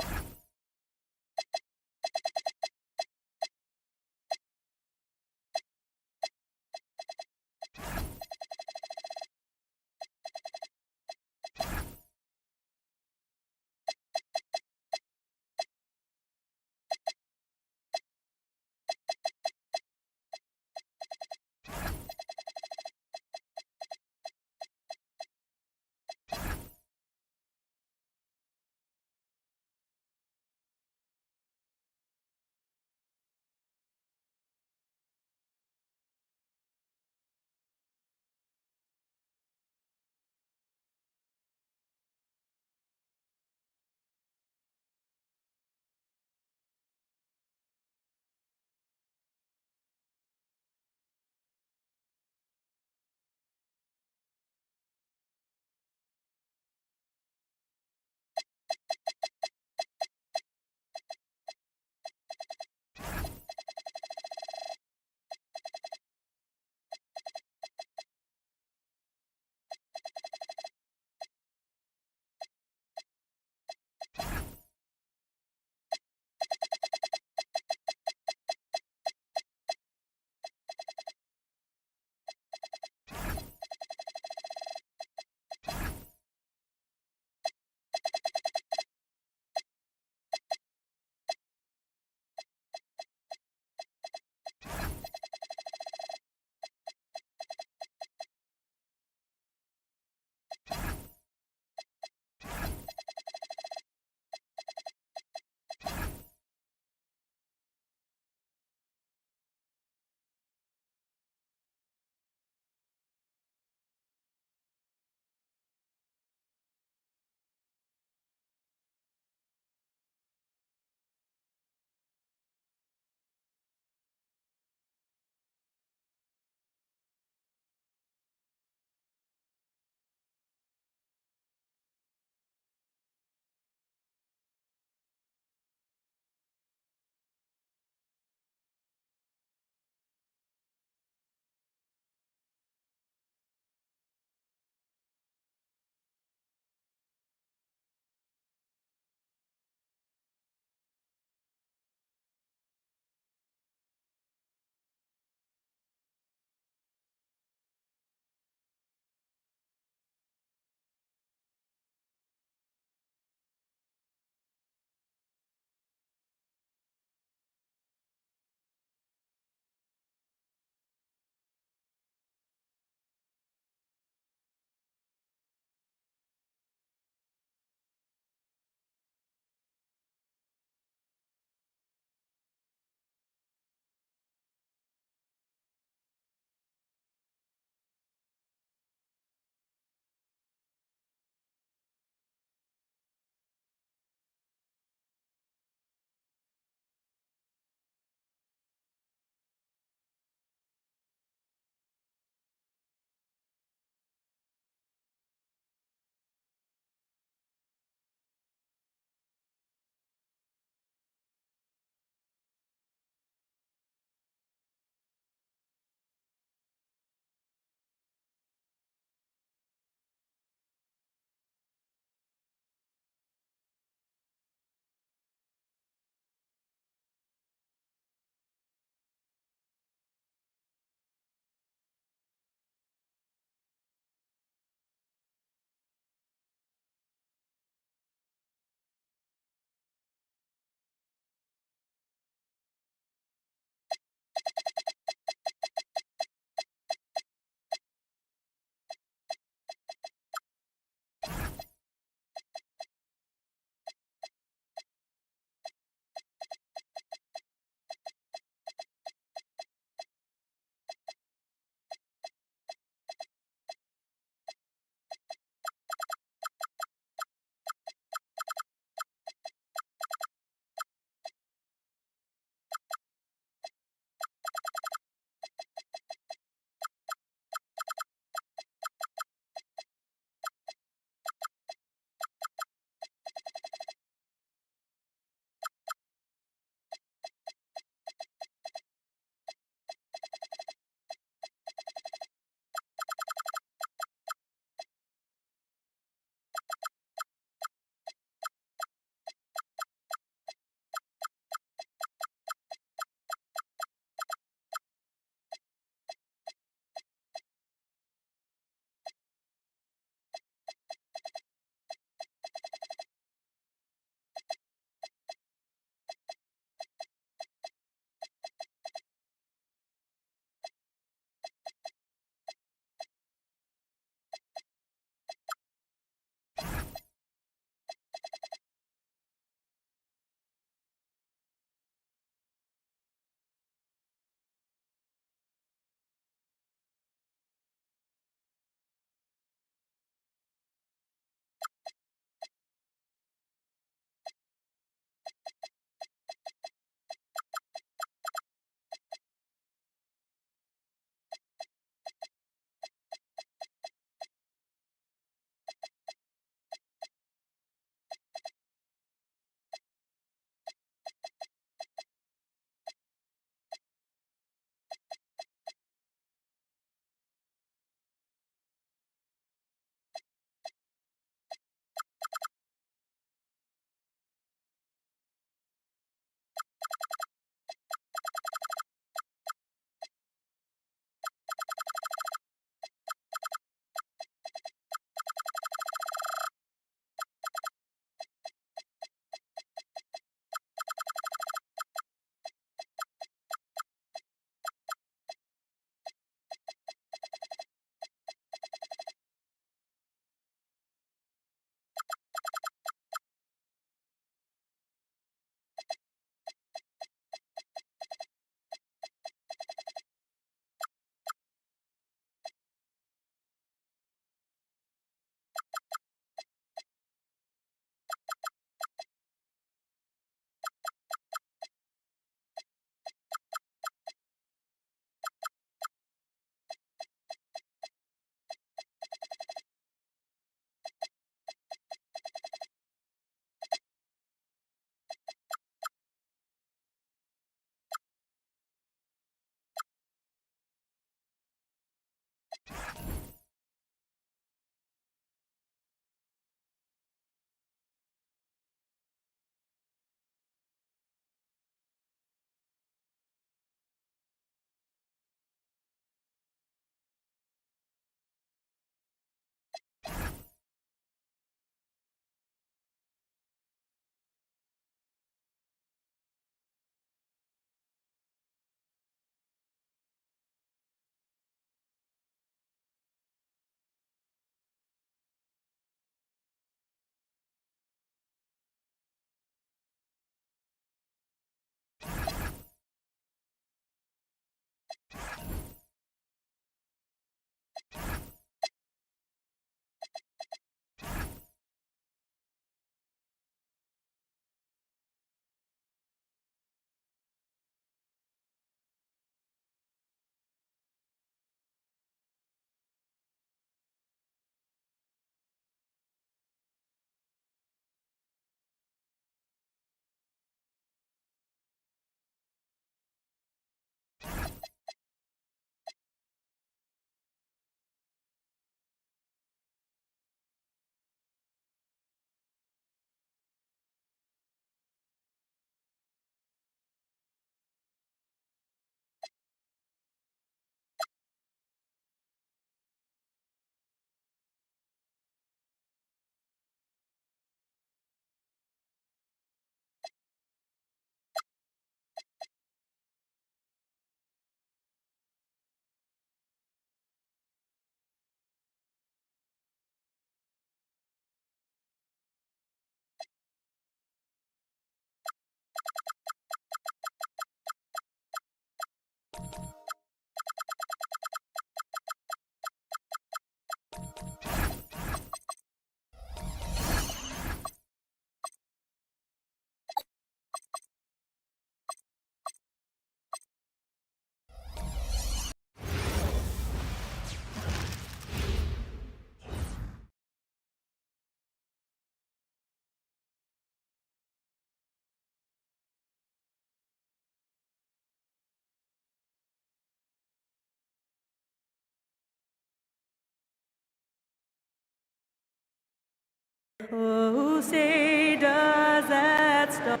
Who say does that stop?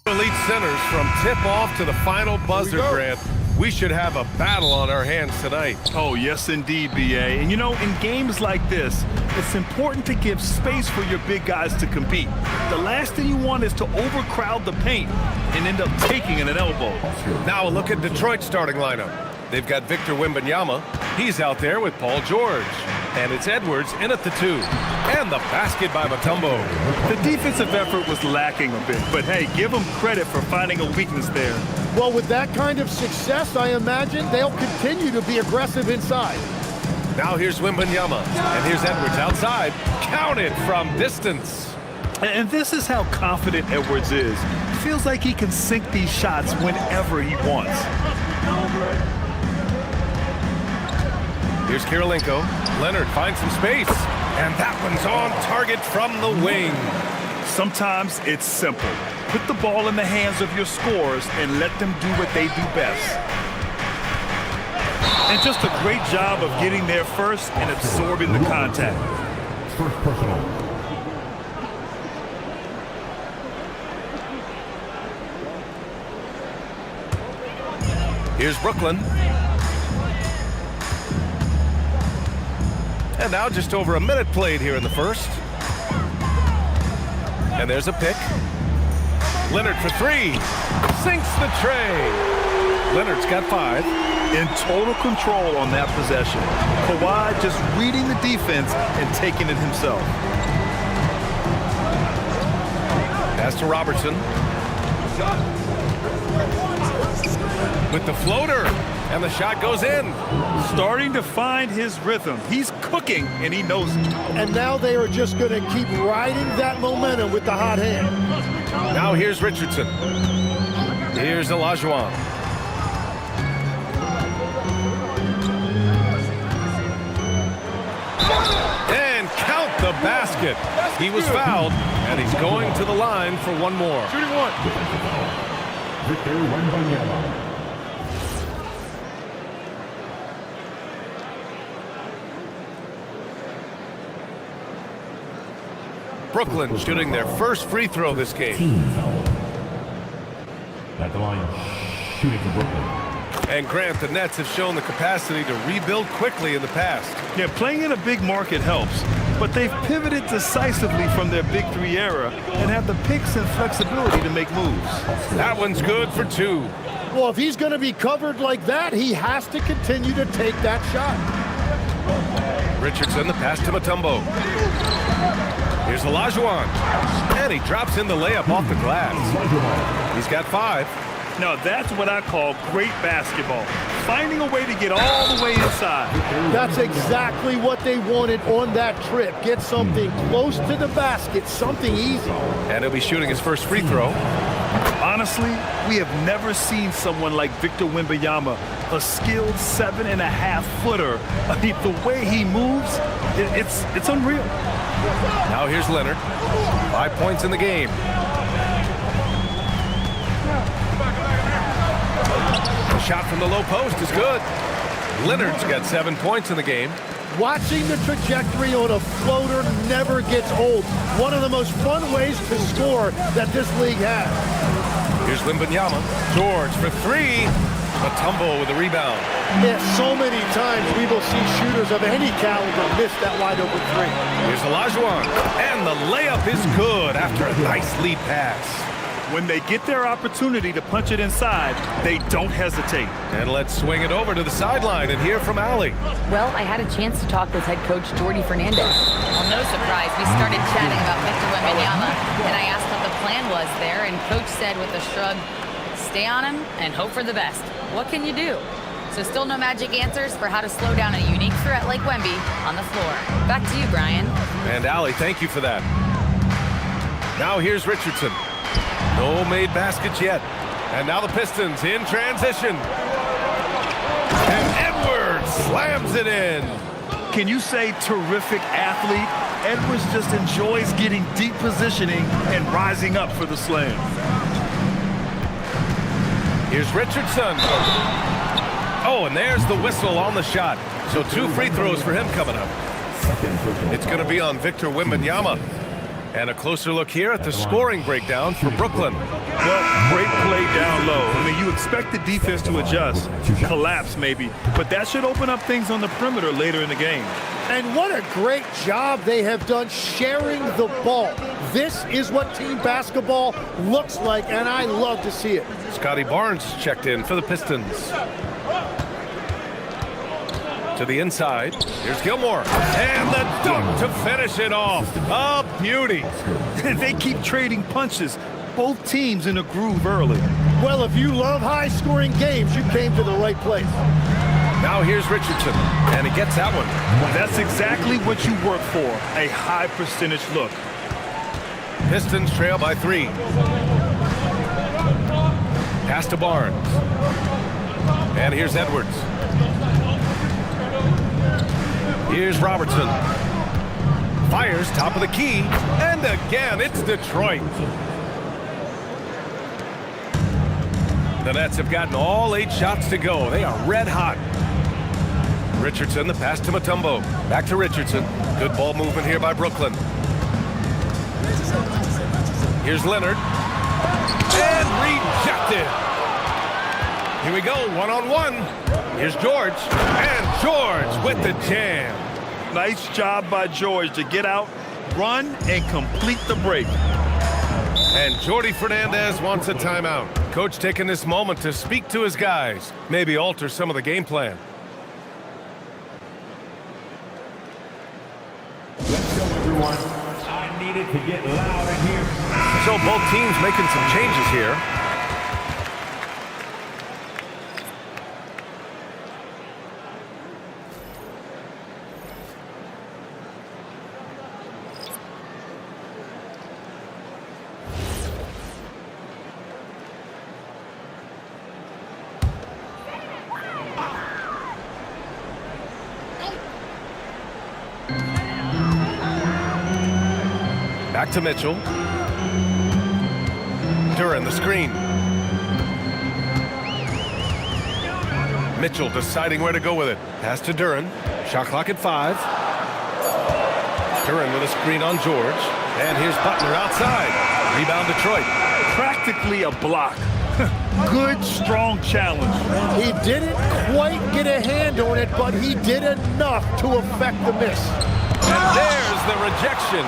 Elite centers from tip-off to the final buzzer, Grant. We should have a battle on our hands tonight. Oh, yes, indeed, B.A. And, you know, in games like this, it's important to give space for your big guys to compete. The last thing you want is to overcrowd the paint and end up taking an elbow. Now a look at Detroit's starting lineup. They've got Victor Wembanyama. He's out there with Paul George. And it's Edwards in at the 2. And the basket by Mutombo. The defensive effort was lacking a bit, but hey, give them credit for finding a weakness there. Well, with that kind of success, I imagine they'll continue to be aggressive inside. Now here's Wembanyama. And here's Edwards outside. Counted from distance. And this is how confident Edwards is. Feels like he can sink these shots whenever he wants. Here's Kirilenko. Leonard finds some space. And that one's on target from the wing. Sometimes it's simple. Put the ball in the hands of your scorers and let them do what they do best. And just a great job of getting there first and absorbing the contact. First personal. Here's Brooklyn. And now just over a minute played here in the first. And there's a pick. Leonard for 3. Sinks the tray. Leonard's got 5. In total control on that possession. Kawhi just reading the defense and taking it himself. Pass to Robertson. With the floater. And the shot goes in. Starting to find his rhythm. He's cooking, and he knows it. And now they are just going to keep riding that momentum with the hot hand. Now here's Richardson. Here's Olajuwon. And count the basket. He was fouled, and he's going to the line for one more. Shooting one. Victor Wembanyama. Brooklyn shooting their first free throw this game. Team foul. At the line, shooting for Brooklyn. And Grant, the Nets have shown the capacity to rebuild quickly in the past. Yeah, playing in a big market helps, but they've pivoted decisively from their Big Three era and have the picks and flexibility to make moves. That one's good for 2. Well, if he's going to be covered like that, he has to continue to take that shot. Richardson, the pass to Mutombo. Here's Olajuwon. And he drops in the layup off the glass. He's got 5. Now that's what I call great basketball. Finding a way to get all the way inside. That's exactly what they wanted on that trip. Get something close to the basket, something easy. And he'll be shooting his first free throw. Honestly, we have never seen someone like Victor Wembanyama, a skilled 7.5-footer. I mean, the way he moves, it's unreal. Now here's Leonard. 5 points in the game. The shot from the low post is good. Leonard's got 7 points in the game. Watching the trajectory on a floater never gets old. One of the most fun ways to score that this league has. Here's Wembanyama. George for 3. Mutombo with the rebound. Yeah, so many times we will see shooters of any caliber miss that wide open 3. Here's Olajuwon. And the layup is good after a nice lead pass. When they get their opportunity to punch it inside, they don't hesitate. And let's swing it over to the sideline and hear from Allie. Well, I had a chance to talk with head coach Jordy Fernandez. Well, no surprise, we started chatting about Victor Wembanyama, and I asked what the plan was there, and coach said with a shrug, stay on him and hope for the best. What can you do? So still no magic answers for how to slow down a unique threat like Wemby on the floor. Back to you, Brian. And Allie, thank you for that. Now here's Richardson. No made baskets yet. And now the Pistons in transition. And Edwards slams it in. Can you say terrific athlete? Edwards just enjoys getting deep positioning and rising up for the slam. Here's Richardson. Oh, and there's the whistle on the shot. So 2 free throws for him coming up. It's going to be on Victor Wembanyama. And a closer look here at the scoring breakdown for Brooklyn. Well, great play down low. I mean, you expect the defense to adjust, collapse maybe, but that should open up things on the perimeter later in the game. And what a great job they have done sharing the ball. This is what team basketball looks like, and I love to see it. Scotty Barnes checked in for the Pistons. To the inside. Here's Gilmore. And the dunk to finish it off. A beauty. They keep trading punches. Both teams in a groove early. Well, if you love high-scoring games, you came to the right place. Now here's Richardson. And he gets that one. That's exactly what you work for. A high percentage look. Pistons trail by 3. Pass to Barnes. And here's Edwards. Here's Robertson. Fires top of the key. And again, it's Detroit. The Nets have gotten all 8 shots to go. They are red hot. Richardson, the pass to Mutombo. Back to Richardson. Good ball movement here by Brooklyn. Here's Leonard. And rejected. Here we go, one-on-one. Here's George. And George with the jam. Nice job by George to get out, run, and complete the break. And Jordy Fernandez wants a timeout. Coach taking this moment to speak to his guys, maybe alter some of the game plan. Let's go, everyone. I needed to get louder here. So both teams making some changes here. Back to Mitchell. Duran, the screen. Mitchell deciding where to go with it. Pass to Duran. Shot clock at 5. Duran with a screen on George. And here's Butler outside. Rebound Detroit. Practically a block. Good, strong challenge. He didn't quite get a hand on it, but he did enough to affect the miss. And there's the rejection.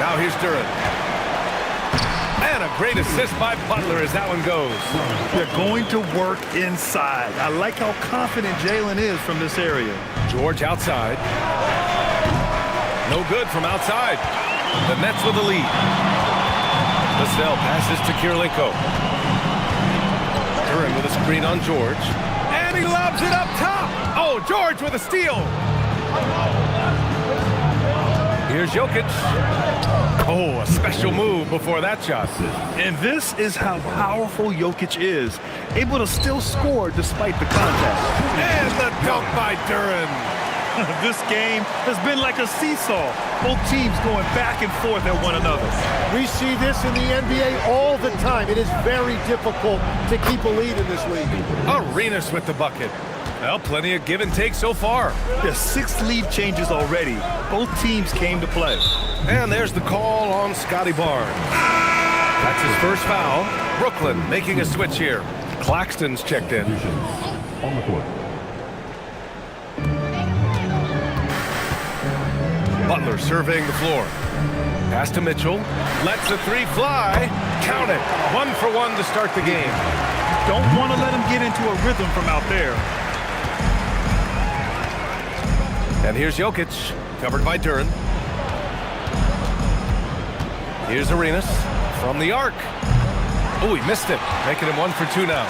Now here's Duran. And a great assist by Butler as that one goes. They're going to work inside. I like how confident Jalen is from this area. George outside. No good from outside. The Nets with the lead. Vassell passes to Kirilenko. Duran with a screen on George. And he lobs it up top. Oh, George with a steal. Here's Jokic. Oh, a special move before that shot. And this is how powerful Jokic is. Able to still score despite the contact. And the dunk by Duran. This game has been like a seesaw. Both teams going back and forth at one another. We see this in the NBA all the time. It is very difficult to keep a lead in this league. Arenas with the bucket. Well, plenty of give and take so far. There's 6 lead changes already. Both teams came to play. And there's the call on Scotty Barnes. That's his first foul. Brooklyn making a switch here. Claxton's checked in. On the court. Butler surveying the floor. Pass to Mitchell. Lets the 3 fly. Count it. 1 for 1 to start the game. Don't want to let him get into a rhythm from out there. And here's Jokic, covered by Duran. Here's Arenas from the arc. Oh, he missed it, making him 1 for 2 now.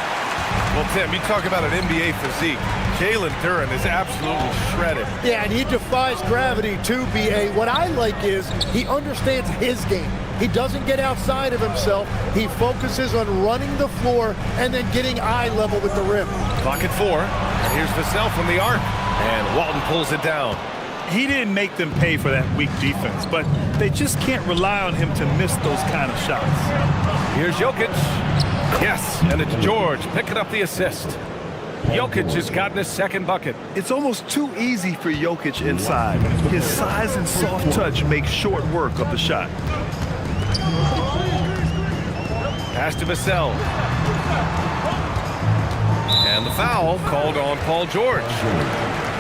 Well, Tim, you talk about an NBA physique. Jalen Duran is absolutely shredded. Yeah, and he defies gravity too, B.A. What I like is he understands his game. He doesn't get outside of himself. He focuses on running the floor and then getting eye level with the rim. Clock at 4. And here's Vassell from the arc. And Walton pulls it down. He didn't make them pay for that weak defense, but they just can't rely on him to miss those kind of shots. Here's Jokic. Yes, and it's George picking up the assist. Jokic has gotten his second bucket. It's almost too easy for Jokic inside. His size and soft touch make short work of the shot. Pass to Vassell. And the foul called on Paul George.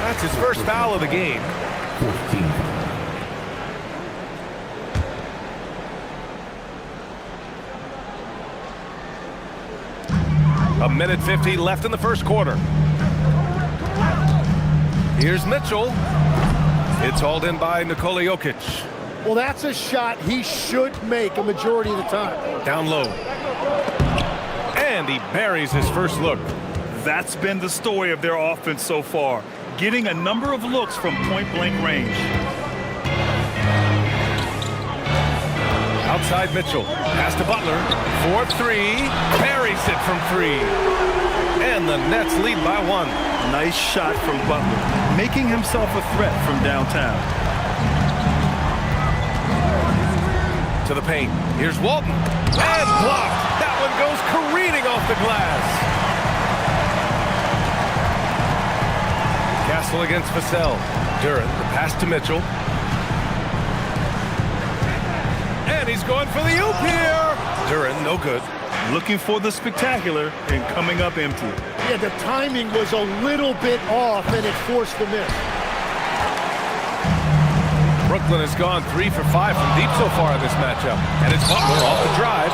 That's his first foul of the game. 14. A minute 50 left in the first quarter. Here's Mitchell. It's hauled in by Nikola Jokic. Well, that's a shot he should make a majority of the time. Down low. And he buries his first look. That's been the story of their offense so far. Getting a number of looks from point-blank range. Outside Mitchell. Pass to Butler. 4-3. Buries it from 3. And the Nets lead by 1. Nice shot from Butler, making himself a threat from downtown. To the paint. Here's Walton. And blocked. That one goes careening off the glass. Castle against Vassell. Duran, the pass to Mitchell. And he's going for the oop here. Duran, no good. Looking for the spectacular and coming up empty. Yeah, the timing was a little bit off and it forced the miss. Brooklyn has gone 3 for 5 from deep so far in this matchup. And it's Butler off the drive.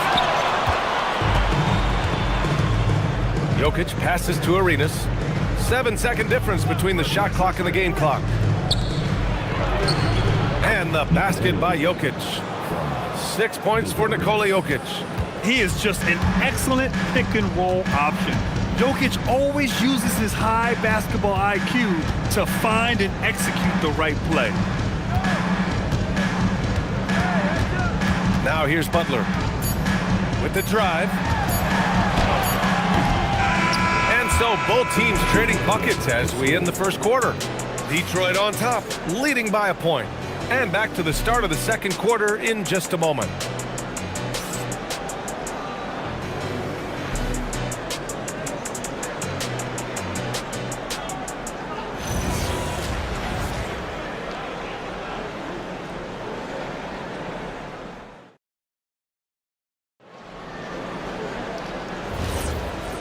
Jokic passes to Arenas. 7-second difference between the shot clock and the game clock. And the basket by Jokic. 6 points for Nikola Jokic. He is just an excellent pick-and-roll option. Jokic always uses his high basketball IQ to find and execute the right play. Now here's Butler with the drive. And so both teams trading buckets as we end the first quarter. Detroit on top, leading by a point. And back to the start of the second quarter in just a moment.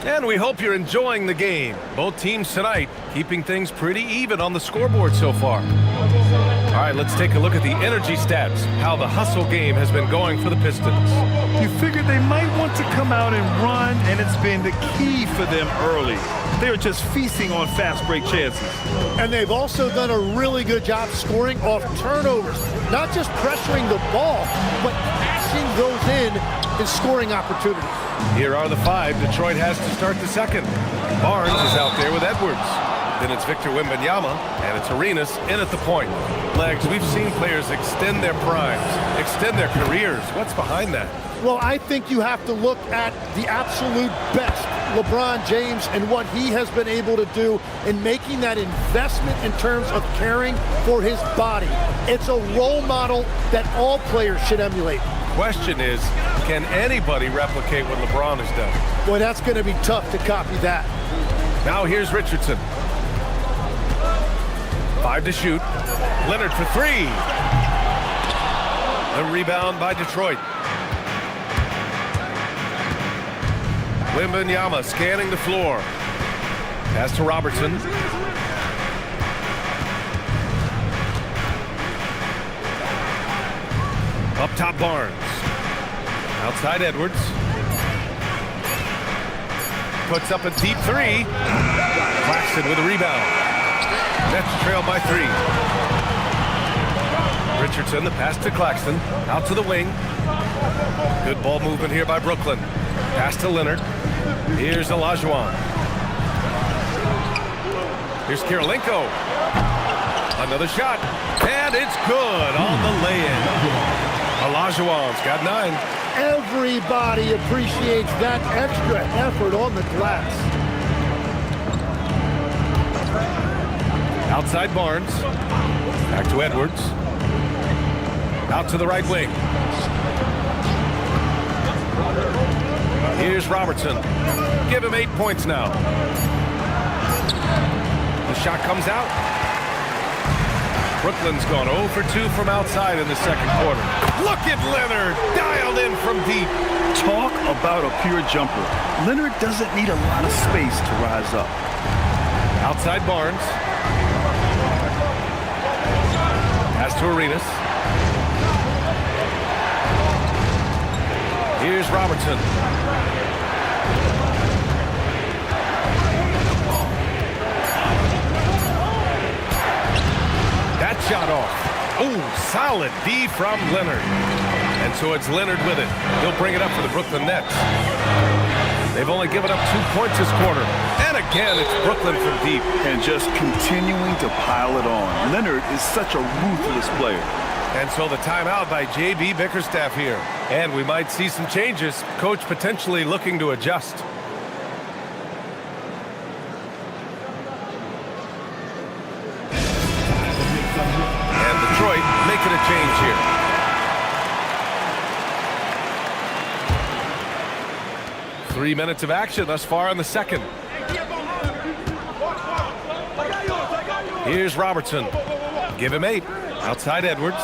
And we hope you're enjoying the game. Both teams tonight keeping things pretty even on the scoreboard so far. All right, let's take a look at the energy stats, how the hustle game has been going for the Pistons. You figured they might want to come out and run, and it's been the key for them early. They're just feasting on fast break chances. And they've also done a really good job scoring off turnovers. Not just pressuring the ball, but passing those in scoring opportunities. Here are the five Detroit has to start the second. Barnes is out there with Edwards. Then it's Victor Wembanyama, and it's Arenas in at the point. Legs, we've seen players extend their primes, extend their careers. What's behind that? Well, I think you have to look at the absolute best, LeBron James, and what he has been able to do in making that investment in terms of caring for his body. It's a role model that all players should emulate. Question is, can anybody replicate what LeBron has done? Boy, that's going to be tough to copy that. Now here's Richardson. 5 to shoot. Leonard for 3. The rebound by Detroit. Wembanyama scanning the floor. Pass to Robertson. Up top Barnes. Outside Edwards. Puts up a deep 3. Claxton with a rebound. Nets trail by 3. Richardson, the pass to Claxton. Out to the wing. Good ball movement here by Brooklyn. Pass to Leonard. Here's Olajuwon. Here's Kirilenko. Another shot. And it's good on the lay-in. Olajuwon's got 9. Everybody appreciates that extra effort on the glass. Outside Barnes. Back to Edwards. Out to the right wing. Here's Robertson. Give him 8 points now. The shot comes out. Brooklyn's gone 0 for 2 from outside in the second quarter. Look at Leonard, dialed in from deep. Talk about a pure jumper. Leonard doesn't need a lot of space to rise up. Outside Barnes. Pass to Arenas. Here's Robertson. That shot off. Oh, solid D from Leonard. And so it's Leonard with it. He'll bring it up for the Brooklyn Nets. They've only given up 2 points this quarter. And again, it's Brooklyn from deep. And just continuing to pile it on. Leonard is such a ruthless player. And so the timeout by J.B. Bickerstaff here. And we might see some changes. Coach potentially looking to adjust. And Detroit making a change here. Three minutes of action thus far in the second. Here's Robertson. Give him 8. Outside Edwards.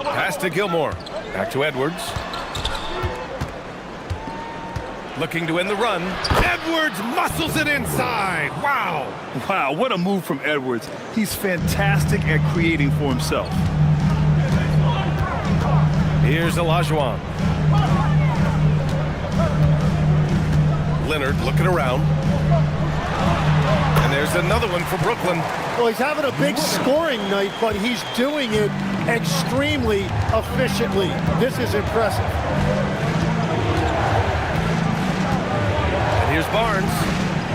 Pass to Gilmore. Back to Edwards. Looking to end the run. Edwards muscles it inside. Wow. Wow, what a move from Edwards. He's fantastic at creating for himself. Here's Olajuwon. Leonard looking around. And there's another one for Brooklyn. Well, he's having a big scoring night, but he's doing it extremely efficiently. This is impressive. And here's Barnes.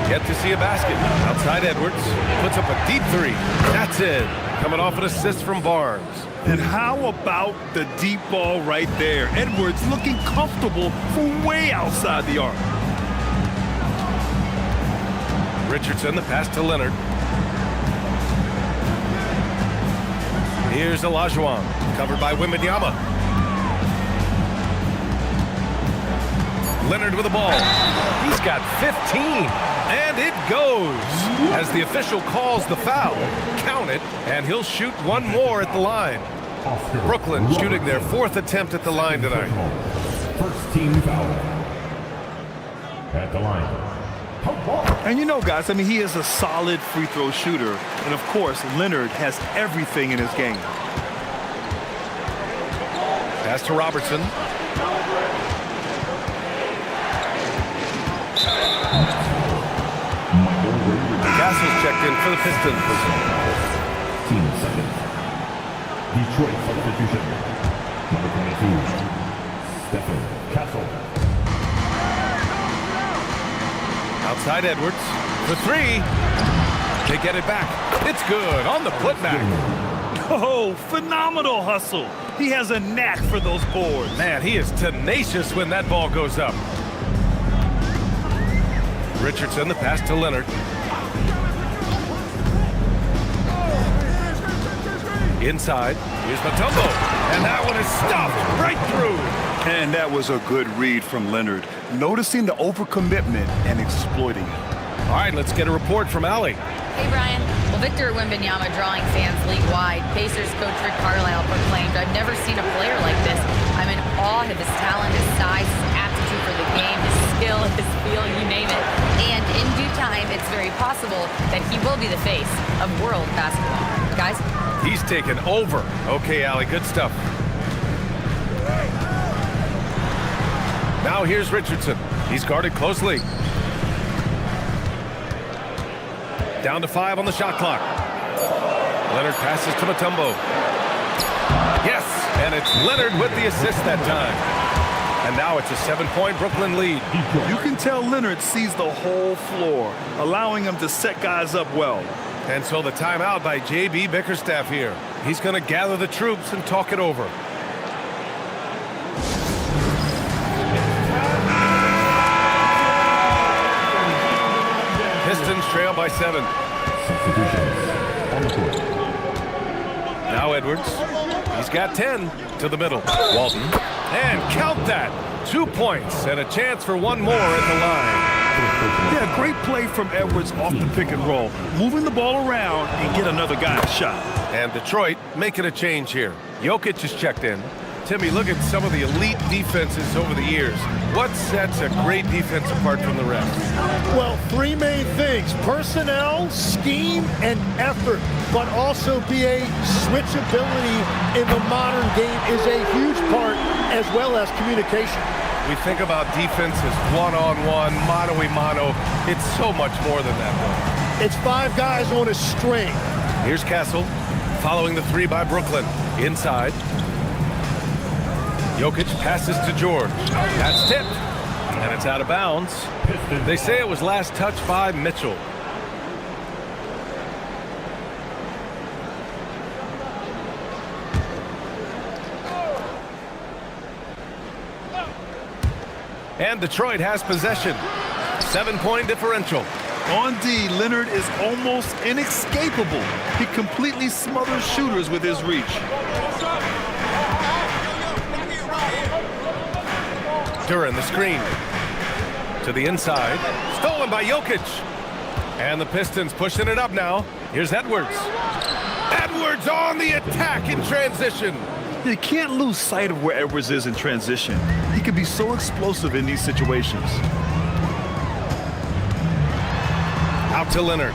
Yet to see a basket. Outside Edwards. Puts up a deep three. That's it. Coming off an assist from Barnes. And how about the deep ball right there? Edwards looking comfortable from way outside the arc. Richardson, the pass to Leonard. Here's Olajuwon, covered by Wembanyama. Leonard with the ball. He's got 15, and it goes. As the official calls the foul, count it, and he'll shoot one more at the line. Brooklyn shooting their 4th attempt at the line tonight. First team foul. At the line. And you know, guys, I mean, he is a solid free throw shooter. And, of course, Leonard has everything in his game. Pass to Robertson. Castle's checked in for the Pistons. Team second. Detroit substitution. Number 22. Stephen Castle. Outside Edwards for three. They get it back. It's good on the putback. Oh, phenomenal hustle. He has a knack for those boards. Man, he is tenacious when that ball goes up. Richardson, the pass to Leonard. Inside, here's Mutombo. And that one is stuffed right through. And that was a good read from Leonard, noticing the overcommitment and exploiting it. All right, let's get a report from Allie. Hey, Brian. Well, Victor Wembanyama drawing fans league-wide. Pacers coach Rick Carlisle proclaimed, "I've never seen a player like this. I'm in awe of his talent, his size, his aptitude for the game, his skill, his feel, you name it." And in due time, it's very possible that he will be the face of world basketball. Guys? He's taken over. Okay, Allie, good stuff. Now here's Richardson. He's guarded closely. Down to 5 on the shot clock. Leonard passes to Mutombo. Yes, and it's Leonard with the assist that time. And now it's a 7-point Brooklyn lead. You can tell Leonard sees the whole floor, allowing him to set guys up well. And so the timeout by J.B. Bickerstaff here. He's going to gather the troops and talk it over. Pistons trail by 7. Now Edwards. He's got 10 to the middle. Walton. And count that. 2 points and a chance for one more at the line. Yeah, great play from Edwards off the pick and roll. Moving the ball around and get another guy a shot. And Detroit making a change here. Jokic is checked in. Timmy, look at some of the elite defenses over the years. What sets a great defense apart from the rest? Well, 3 main things: personnel, scheme, and effort. But also BA, switchability in the modern game is a huge part, as well as communication. We think about defense as one-on-one, mano-a-mano. It's so much more than that, though. It's 5 guys on a string. Here's Castle, following the 3 by Brooklyn. Inside. Jokic passes to George. That's tipped. And it's out of bounds. They say it was last touched by Mitchell. And Detroit has possession. 7-point differential. On D, Leonard is almost inescapable. He completely smothers shooters with his reach. Duran, the screen. To the inside. Stolen by Jokic. And the Pistons pushing it up now. Here's Edwards. Edwards on the attack in transition. You can't lose sight of where Edwards is in transition. He can be so explosive in these situations. Out to Leonard.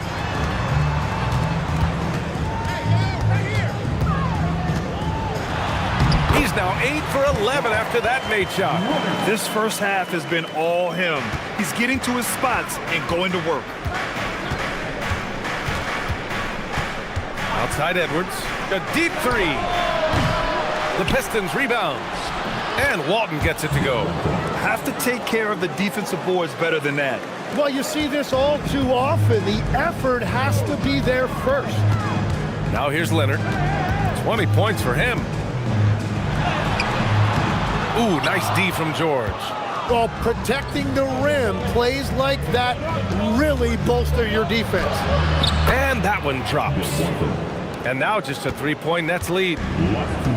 He's now 8 for 11 after that made shot. This first half has been all him. He's getting to his spots and going to work. Outside Edwards, a deep three. The Pistons rebound, and Walton gets it to go. Have to take care of the defensive boards better than that. Well, you see this all too often. The effort has to be there first. Now here's Leonard. 20 points for him. Ooh, nice D from George. Well, protecting the rim, plays like that really bolster your defense. And that one drops. And now just a three-point Nets lead.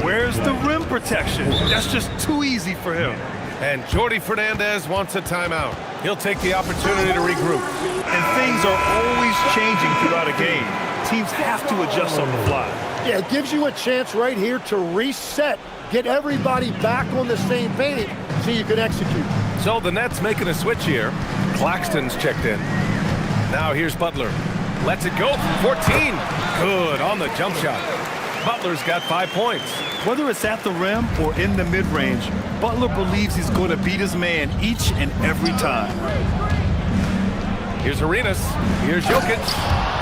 Where's the rim protection? That's just too easy for him. And Jordy Fernandez wants a timeout. He'll take the opportunity to regroup. And things are always changing throughout a game. Teams have to adjust on the fly. Yeah, it gives you a chance right here to reset, get everybody back on the same page so you can execute. So the Nets making a switch here. Claxton's checked in. Now here's Butler. Lets it go from 14. Good on the jump shot. Butler's got 5 points. Whether it's at the rim or in the mid-range, Butler believes he's going to beat his man each and every time. Here's Arenas. Here's Jokic.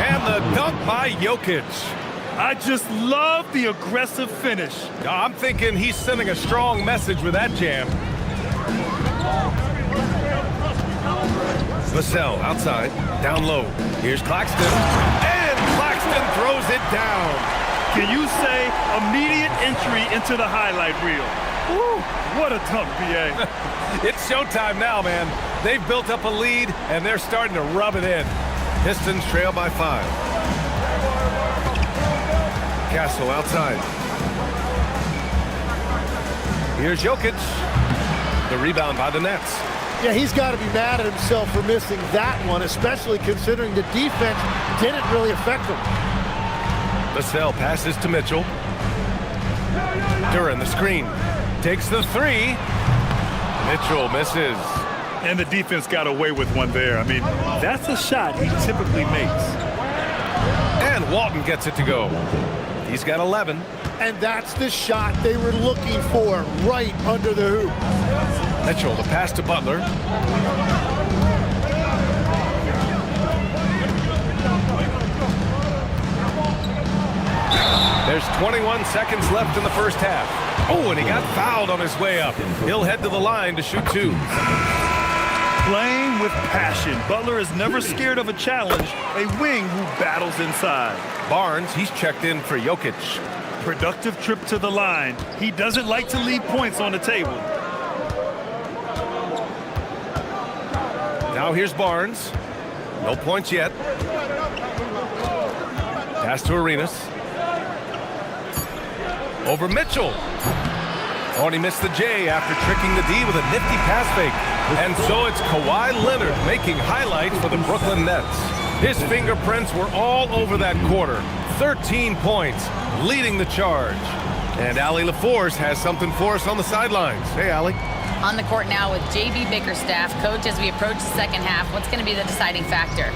And the dunk by Jokic. I just love the aggressive finish. I'm thinking he's sending a strong message with that jam. Vassell outside, down low. Here's Claxton. And Claxton throws it down. Can you say immediate entry into the highlight reel? Woo, what a dunk, BA. It's showtime now, man. They've built up a lead, and they're starting to rub it in. Pistons trail by 5. Castle outside. Here's Jokic. The rebound by the Nets. Yeah, he's got to be mad at himself for missing that one, especially considering the defense didn't really affect him. Vassell passes to Mitchell. Duran the screen. Takes the three. Mitchell misses. And the defense got away with one there. I mean, that's a shot he typically makes. And Walton gets it to go. He's got 11. And that's the shot they were looking for, right under the hoop. Mitchell, the pass to Butler. There's 21 seconds left in the first half. Oh, and he got fouled on his way up. He'll head to the line to shoot 2. Playing with passion. Butler is never scared of a challenge, a wing who battles inside. Barnes, he's checked in for Jokic. Productive trip to the line. He doesn't like to leave points on the table. Now here's Barnes. No points yet. Pass to Arenas. Over Mitchell. Oh, and he missed the J after tricking the D with a nifty pass fake. And so it's Kawhi Leonard making highlights for the Brooklyn Nets. His fingerprints were all over that quarter. 13 points, leading the charge. And Allie LaForce has something for us on the sidelines. Hey, Allie. On the court now with J.B. Bickerstaff. Coach, as we approach the second half, what's going to be the deciding factor?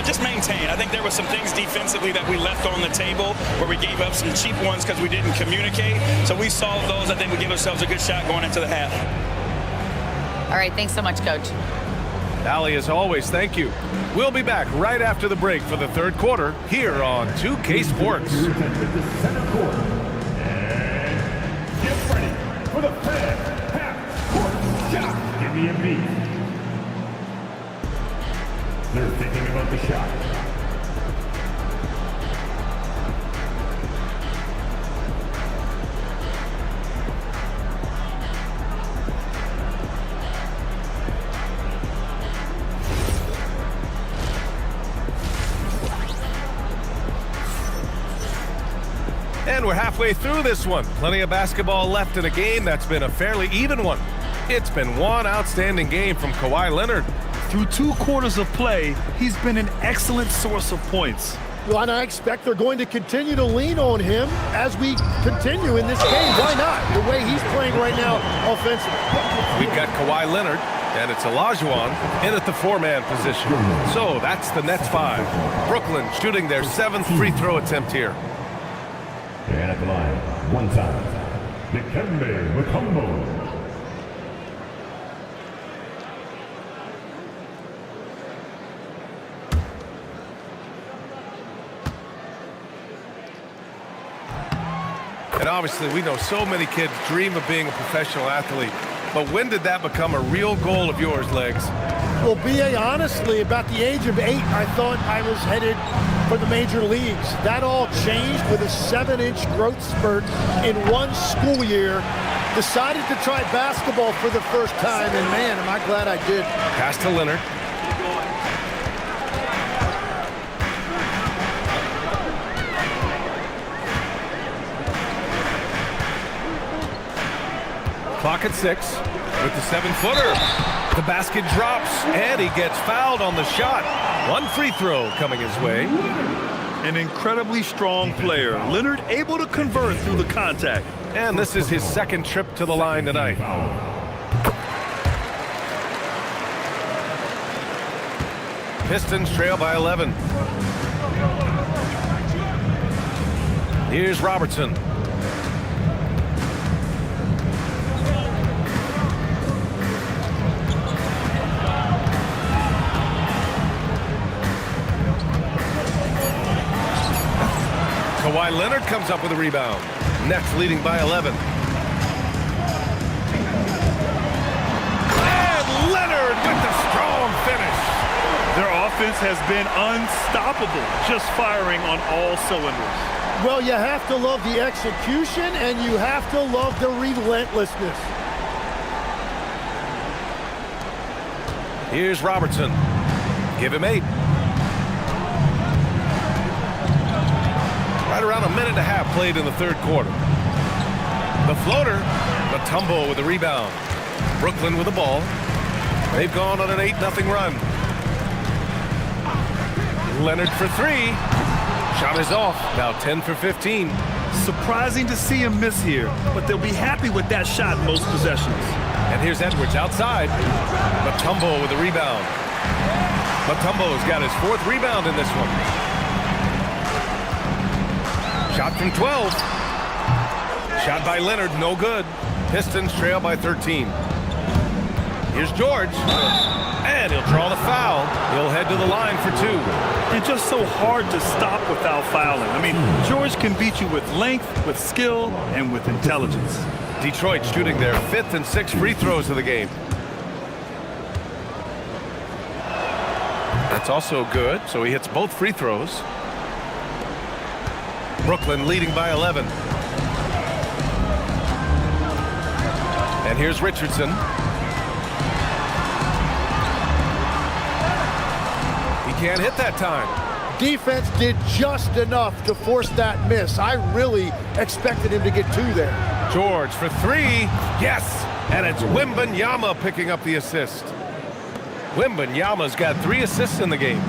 Just maintain. I think there were some things defensively that we left on the table where we gave up some cheap ones because we didn't communicate. So we solved those. I think we give ourselves a good shot going into the half. All right, thanks so much, Coach. Allie, as always, thank you. We'll be back right after the break for the third quarter here on 2K Sports. Get ready for the fifth half-court shot. Give me a beat. They're thinking about the shot. And we're halfway through this one. Plenty of basketball left in a game that's been a fairly even one. It's been one outstanding game from Kawhi Leonard. Through 2 quarters of play, he's been an excellent source of points. Well, and I expect they're going to continue to lean on him as we continue in this game. Why not? The way he's playing right now offensively. We've got Kawhi Leonard, and it's Olajuwon in at the 4-man position. So that's the Nets 5. Brooklyn shooting their 7th free throw attempt here. And at the line, one time. Dikembe Mutombo. And obviously, we know so many kids dream of being a professional athlete. But when did that become a real goal of yours, Legs? Well, B.A., honestly, about the age of 8, I thought I was headed for the major leagues. That all changed with a 7-inch growth spurt in one school year. Decided to try basketball for the first time, and man, am I glad I did. Pass to Leonard. Clock at 6 with the 7-footer. The basket drops, and he gets fouled on the shot. One free throw coming his way. An incredibly strong player. Leonard able to convert through the contact. And this is his second trip to the line tonight. Pistons trail by 11. Here's Robertson. Kawhi Leonard comes up with a rebound. Nets leading by 11. And Leonard with the strong finish. Their offense has been unstoppable, just firing on all cylinders. Well, you have to love the execution, and you have to love the relentlessness. Here's Robertson. Give him 8. Right around a minute and a half played in the third quarter. The floater, Mutombo with the rebound. Brooklyn with the ball. They've gone on an 8-0 run. Leonard for 3. Shot is off. Now 10 for 15. Surprising to see him miss here, but they'll be happy with that shot most possessions. And here's Edwards outside. Mutombo with the rebound. Mutombo's got his 4th rebound in this one. Shot from 12. Shot by Leonard, no good. Pistons trail by 13. Here's George. And he'll draw the foul. He'll head to the line for 2. And just so hard to stop without fouling. I mean, George can beat you with length, with skill, and with intelligence. Detroit shooting their 5th and 6th free throws of the game. That's also good, so he hits both free throws. Brooklyn leading by 11. And here's Richardson. He can't hit that time. Defense did just enough to force that miss. I really expected him to get 2 there. George for 3. Yes! And it's Wembanyama picking up the assist. Wembanyama's got 3 assists in the game.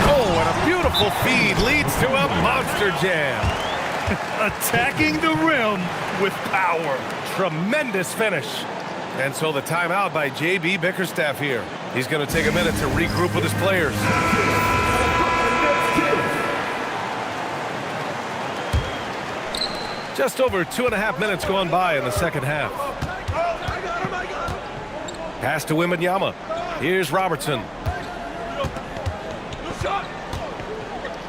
Oh, and a beautiful feed leads to a monster jam. Attacking the rim with power. Tremendous finish. And so the timeout by J.B. Bickerstaff here. He's going to take a minute to regroup with his players. Just over 2.5 minutes gone by in the second half. Pass to Wembanyama. Here's Robertson.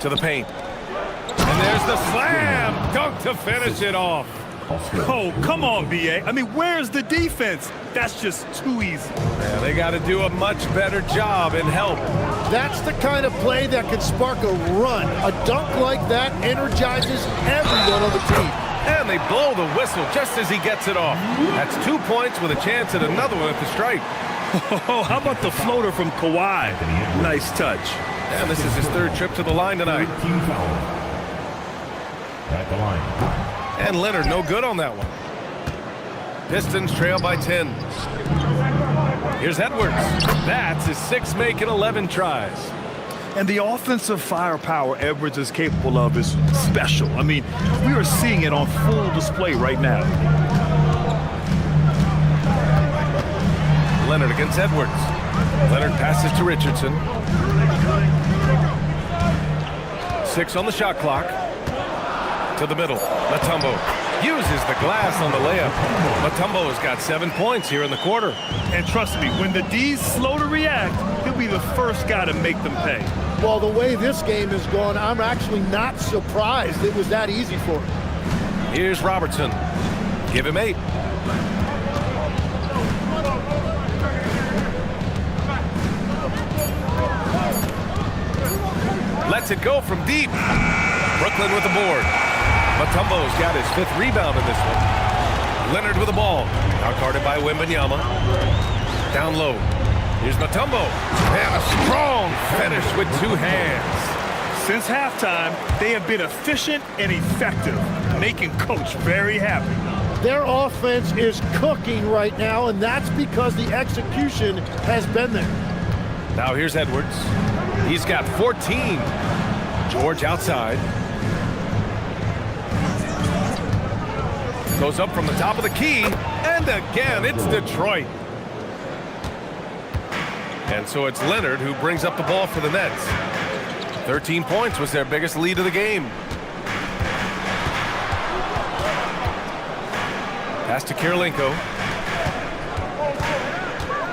To the paint. And there's the slam dunk to finish it off. Oh, come on, B.A. I mean, where's the defense? That's just too easy. Yeah, they got to do a much better job in help. That's the kind of play that can spark a run. A dunk like that energizes everyone on the team. And they blow the whistle just as he gets it off. That's 2 points with a chance at another one at the stripe. Oh, how about the floater from Kawhi? Nice touch. And this is his 3rd trip to the line tonight. Team foul. At the line. And Leonard no good on that one. Pistons trail by 10. Here's Edwards. That's his 6th make in 11 tries. And the offensive firepower Edwards is capable of is special. I mean, we are seeing it on full display right now. Leonard against Edwards. Leonard passes to Richardson. 6 on the shot clock. To the middle. Mutombo. Uses the glass on the layup. Mutombo's got 7 points here in the quarter. And trust me, when the D's slow to react, he'll be the first guy to make them pay. Well, the way this game has gone, I'm actually not surprised it was that easy for him. Here's Robertson. Give him 8. Lets it go from deep. Brooklyn with the board. Mutombo's got his 5th rebound in this one. Leonard with the ball. Now guarded by Wembanyama. Down low. Here's Mutombo. And a strong finish with 2 hands. Since halftime, they have been efficient and effective, making Coach very happy. Their offense is cooking right now, and that's because the execution has been there. Now here's Edwards. He's got 14. George outside. Goes up from the top of the key. And again, it's Detroit. And so it's Leonard who brings up the ball for the Nets. 13 points was their biggest lead of the game. Pass to Kirilenko.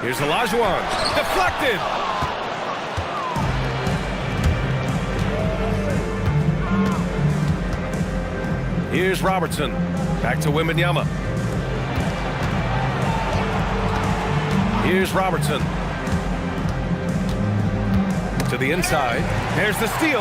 Here's Olajuwon. Deflected. Here's Robertson. Back to Wembanyama. Here's Robertson. To the inside. There's the steal.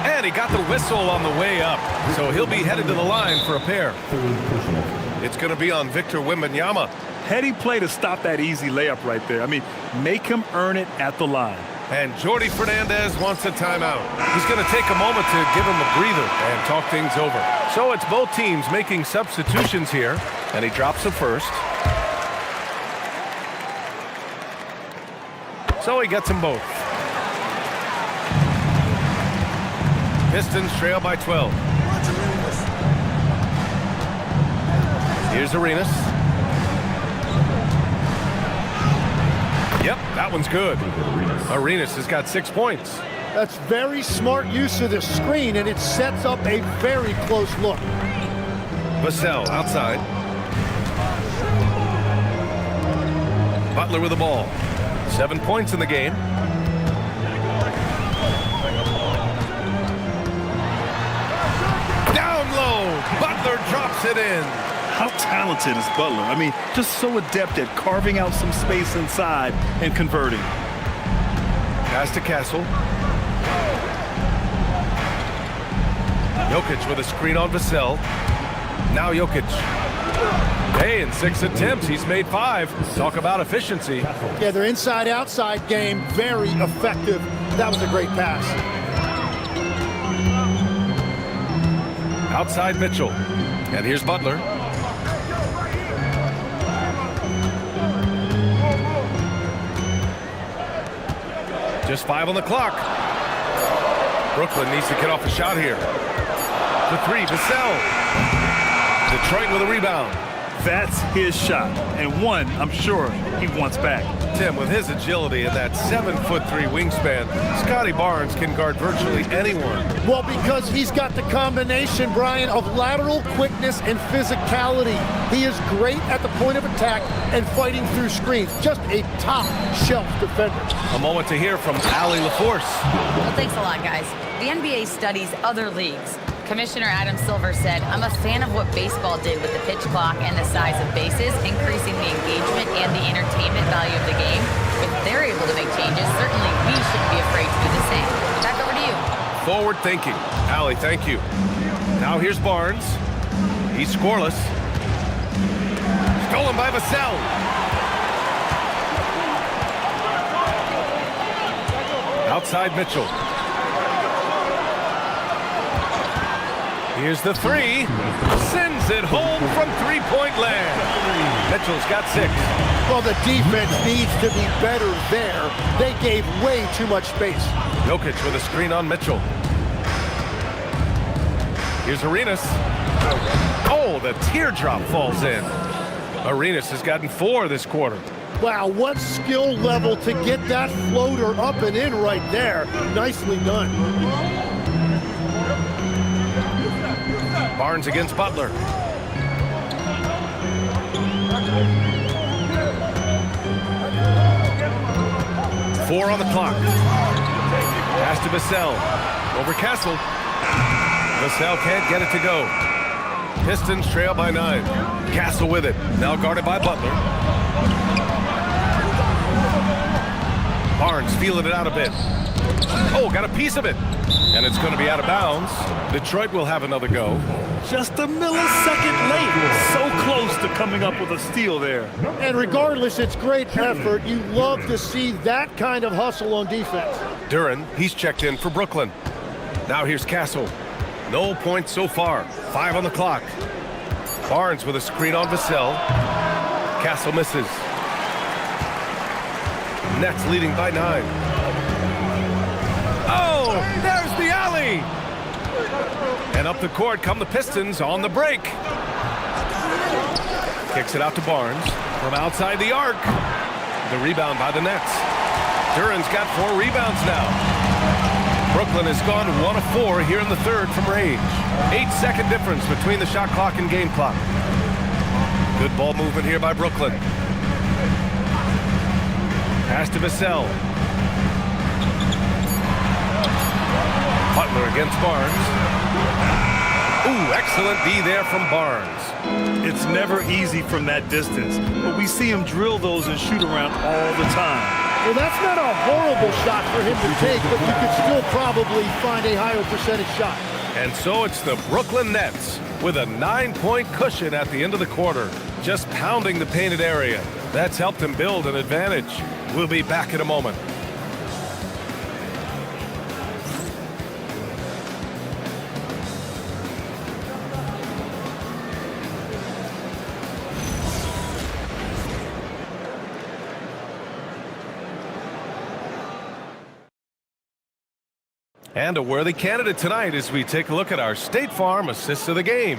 And he got the whistle on the way up. So he'll be headed to the line for a pair. It's going to be on Victor Wembanyama. Heady play to stop that easy layup right there. I mean, make him earn it at the line. And Jordi Fernandez wants a timeout. He's going to take a moment to give him a breather and talk things over. So it's both teams making substitutions here, and he drops the first. So he gets them both. Pistons trail by 12. Here's Arenas. Yep, that one's good. Arenas has got 6 points. That's very smart use of the screen, and it sets up a very close look. Vassell outside. Butler with the ball. 7 points in the game. Down low. Butler drops it in. How talented is Butler? I mean, just so adept at carving out some space inside and converting. Pass to Castle. Jokic with a screen on Vassell. Now Jokic. Hey, in 6 attempts, he's made 5. Talk about efficiency. Yeah, their inside-outside game, very effective. That was a great pass. Outside Mitchell. And here's Butler. Just 5 on the clock. Brooklyn needs to get off a shot here. The 3, Vassell. Detroit with a rebound. That's his shot, and one I'm sure he wants back. Tim, with his agility and that 7'3" wingspan, Scotty Barnes can guard virtually anyone. Well, because he's got the combination, Brian, of lateral quickness and physicality. He is great at the point of attack and fighting through screens. Just a top-shelf defender. A moment to hear from Allie LaForce. Well, thanks a lot, guys. The NBA studies other leagues. Commissioner Adam Silver said, "I'm a fan of what baseball did with the pitch clock and the size of bases, increasing the engagement and the entertainment value of the game. If they're able to make changes, certainly we shouldn't be afraid to do the same." Back over to you. Forward thinking. Allie, thank you. Now here's Barnes. He's scoreless. Stolen by Vassell. Outside Mitchell. Here's the 3. Sends it home from three-point land. Mitchell's got 6. Well, the defense needs to be better there. They gave way too much space. Jokic with a screen on Mitchell. Here's Arenas. Oh, the teardrop falls in. Arenas has gotten 4 this quarter. Wow, what skill level to get that floater up and in right there. Nicely done. Barnes against Butler. Four on the clock. Pass to Vassell. Over Castle. Vassell can't get it to go. Pistons trail by 9. Castle with it. Now guarded by Butler. Barnes feeling it out a bit. Oh, got a piece of it. And it's going to be out of bounds. Detroit will have another go. Just a millisecond late. So close to coming up with a steal there. And regardless, it's great effort. You love to see that kind of hustle on defense. Duren, he's checked in for Brooklyn. Now here's Castle. No points so far. 5 on the clock. Barnes with a screen on Vassell. Castle misses. Nets leading by 9. Oh, there's the alley. And up the court come the Pistons on the break. Kicks it out to Barnes from outside the arc. The rebound by the Nets. Duren's got 4 rebounds now. Brooklyn has gone 1 of 4 here in the third from range. 8-second difference between the shot clock and game clock. Good ball movement here by Brooklyn. Pass to Vassell. Butler against Barnes. Ooh, excellent D there from Barnes. It's never easy from that distance, but we see him drill those and shoot around all the time. Well, that's not a horrible shot for him to take, but you could still probably find a higher percentage shot. And so it's the Brooklyn Nets with a 9-point cushion at the end of the quarter, just pounding the painted area. That's helped him build an advantage. We'll be back in a moment. And a worthy candidate tonight as we take a look at our State Farm assists of the game.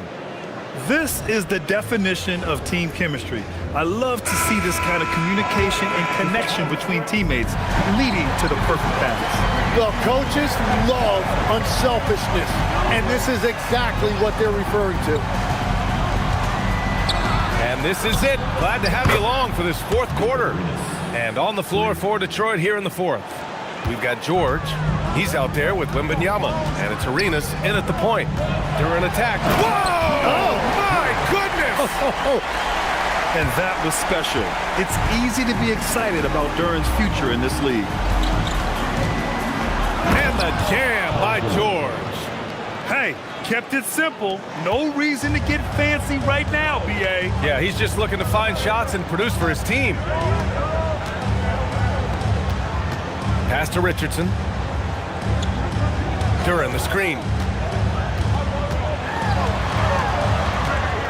This is the definition of team chemistry. I love to see this kind of communication and connection between teammates leading to the perfect pass. The coaches love unselfishness, and this is exactly what they're referring to. And this is it. Glad to have you along for this fourth quarter. And on the floor for Detroit here in the fourth. We've got George. He's out there with Wembanyama. And it's Arenas in at the point. They're in attack. Whoa! Oh, my goodness! And that was special. It's easy to be excited about Duren's future in this league. And the jam by George. Hey, kept it simple. No reason to get fancy right now, B.A. Yeah, he's just looking to find shots and produce for his team. Pass to Richardson. Duren, the screen.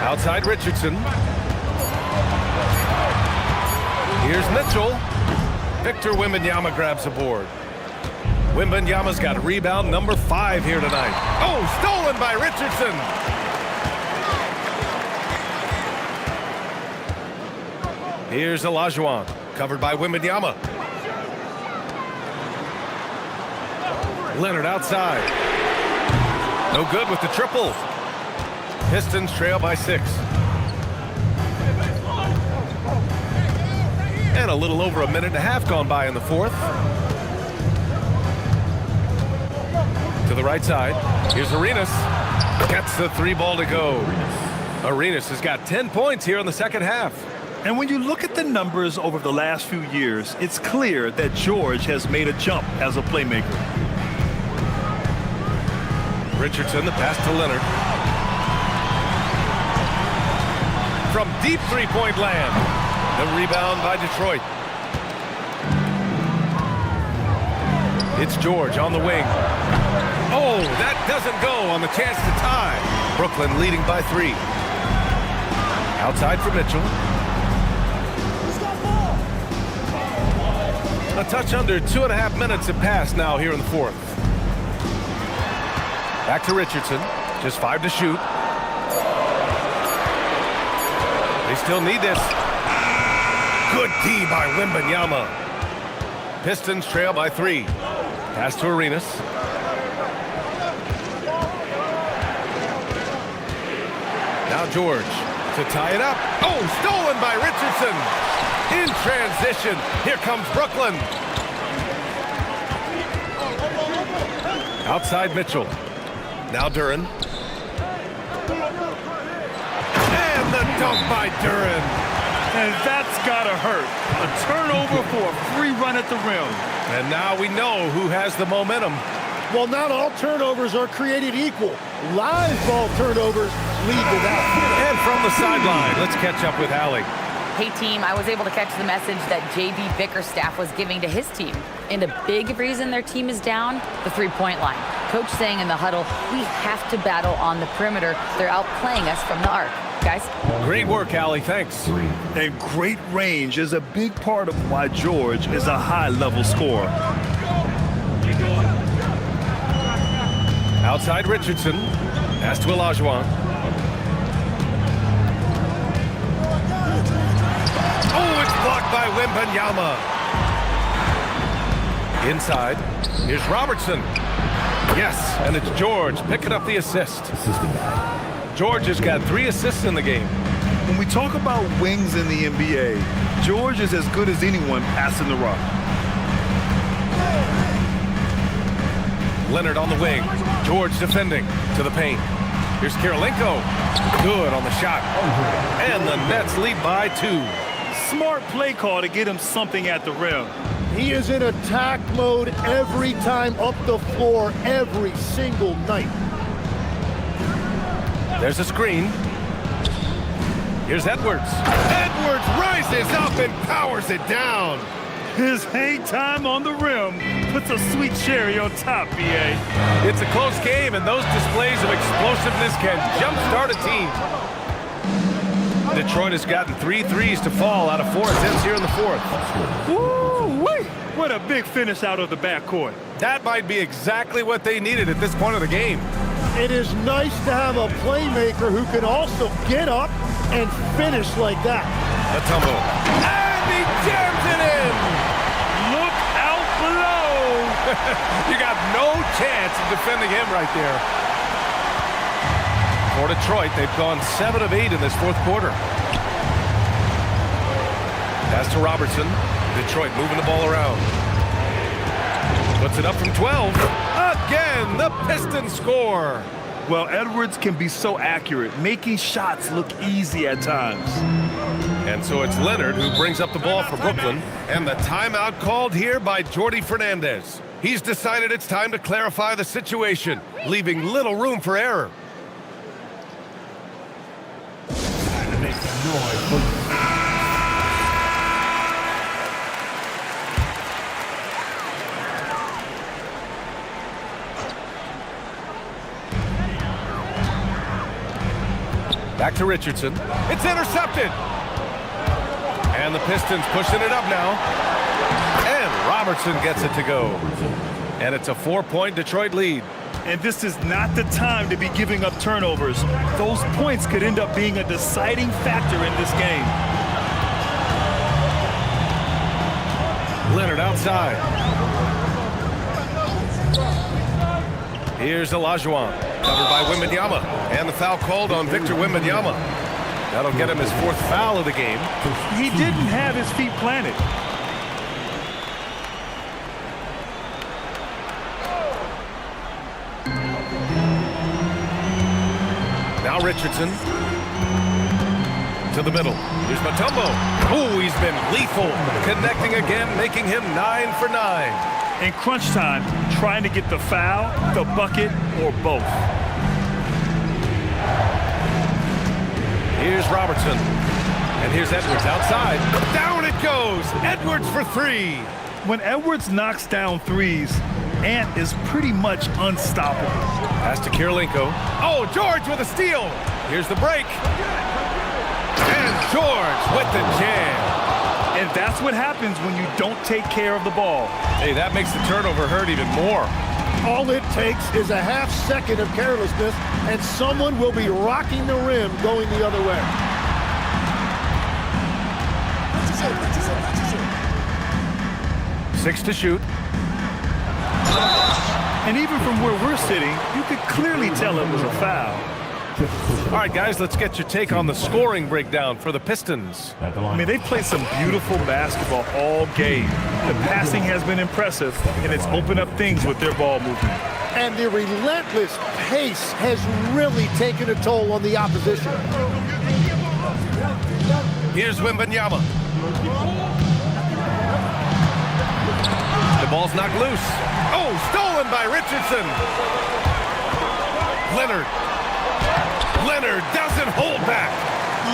Outside Richardson. Here's Mitchell. Victor Wembanyama grabs the board. Wembanyama's got rebound number 5 here tonight. Oh, stolen by Richardson. Here's Olajuwon, covered by Wembanyama. Leonard outside. No good with the triple. Pistons trail by 6. And a little over a minute and a half gone by in the fourth. To the right side. Here's Arenas. Gets the 3 ball to go. Arenas has got 10 points here in the second half. And when you look at the numbers over the last few years, it's clear that George has made a jump as a playmaker. Richardson, the pass to Leonard. From deep three-point land. The rebound by Detroit. It's George on the wing. Oh, that doesn't go on the chance to tie. Brooklyn leading by 3. Outside for Mitchell. A touch under 2.5 minutes have passed now here in the fourth. Back to Richardson. Just 5 to shoot. They still need this. Good D by Wembanyama. Pistons trail by 3. Pass to Arenas. Now George to tie it up. Oh, stolen by Richardson. In transition, here comes Brooklyn. Outside Mitchell. Now Duren. And the dunk by Duren. And that's gotta hurt. A turnover for a free run at the rim. And now we know who has the momentum. Well, not all turnovers are created equal. Live ball turnovers lead to that. And from the sideline, let's catch up with Allie. Hey team, I was able to catch the message that JV Bickerstaff was giving to his team. And a big reason their team is down, the three-point line. Coach saying in the huddle, we have to battle on the perimeter. They're outplaying us from the arc. Guys? Great work, Allie. Thanks. And great range is a big part of why George is a high-level scorer. Outside Richardson. Pass to Olajuwon. Oh, it's blocked by Wembanyama. Inside. Here's Robertson. Yes, and it's George picking up the assist. George has got 3 assists in the game. When we talk about wings in the NBA, George is as good as anyone passing the rock. Leonard on the wing. George defending to the paint. Here's Karolinko. Good on the shot. And the Nets lead by 2. Smart play call to get him something at the rim. He is in attack mode every time up the floor, every single night. There's a screen. Here's Edwards. Edwards rises up and powers it down. His hang time on the rim puts a sweet cherry on top, BA. It's a close game, and those displays of explosiveness can jumpstart a team. Detroit has gotten 3 threes to fall out of 4 attempts here in the 4th. Woo-wee! What a big finish out of the backcourt. That might be exactly what they needed at this point of the game. It is nice to have a playmaker who can also get up and finish like that. The tumble. And he jams it in! Look out below! You got no chance of defending him right there. For Detroit, they've gone 7 of 8 in this 4th quarter. Pass to Robertson. Detroit moving the ball around. Puts it up from 12. Again, the Pistons score. Well, Edwards can be so accurate, making shots look easy at times. And so it's Leonard who brings up the ball for Brooklyn. And the timeout called here by Jordi Fernandez. He's decided it's time to clarify the situation, leaving little room for error. Back to Richardson. It's intercepted. And the Pistons pushing it up now. And Robertson gets it to go. And it's a 4-point Detroit lead. And this is not the time to be giving up turnovers. Those points could end up being a deciding factor in this game. Leonard outside. Here's Olajuwon, covered by Wembanyama. And the foul called on Victor Wembanyama. That'll get him his 4th foul of the game. He didn't have his feet planted. Now Richardson to the middle. Here's Mutombo. Oh, he's been lethal. Connecting again, making him 9 for 9. In crunch time, trying to get the foul, the bucket, or both. Here's Robertson. And here's Edwards outside. Down it goes. Edwards for 3. When Edwards knocks down threes, Ant is pretty much unstoppable. Pass to Karolinko. Oh, George with a steal. Here's the break. And George with the jam. And that's what happens when you don't take care of the ball. Hey, that makes the turnover hurt even more. All it takes is a half second of carelessness, and someone will be rocking the rim going the other way. 6 to shoot. And even from where we're sitting, you could clearly tell it was a foul. All right, guys, let's get your take on the scoring breakdown for the Pistons. I mean, they've played some beautiful basketball all game. The passing has been impressive, and it's opened up things with their ball movement. And the relentless pace has really taken a toll on the opposition. Here's Wembanyama. The ball's knocked loose. Oh, stolen by Richardson. Leonard doesn't hold back.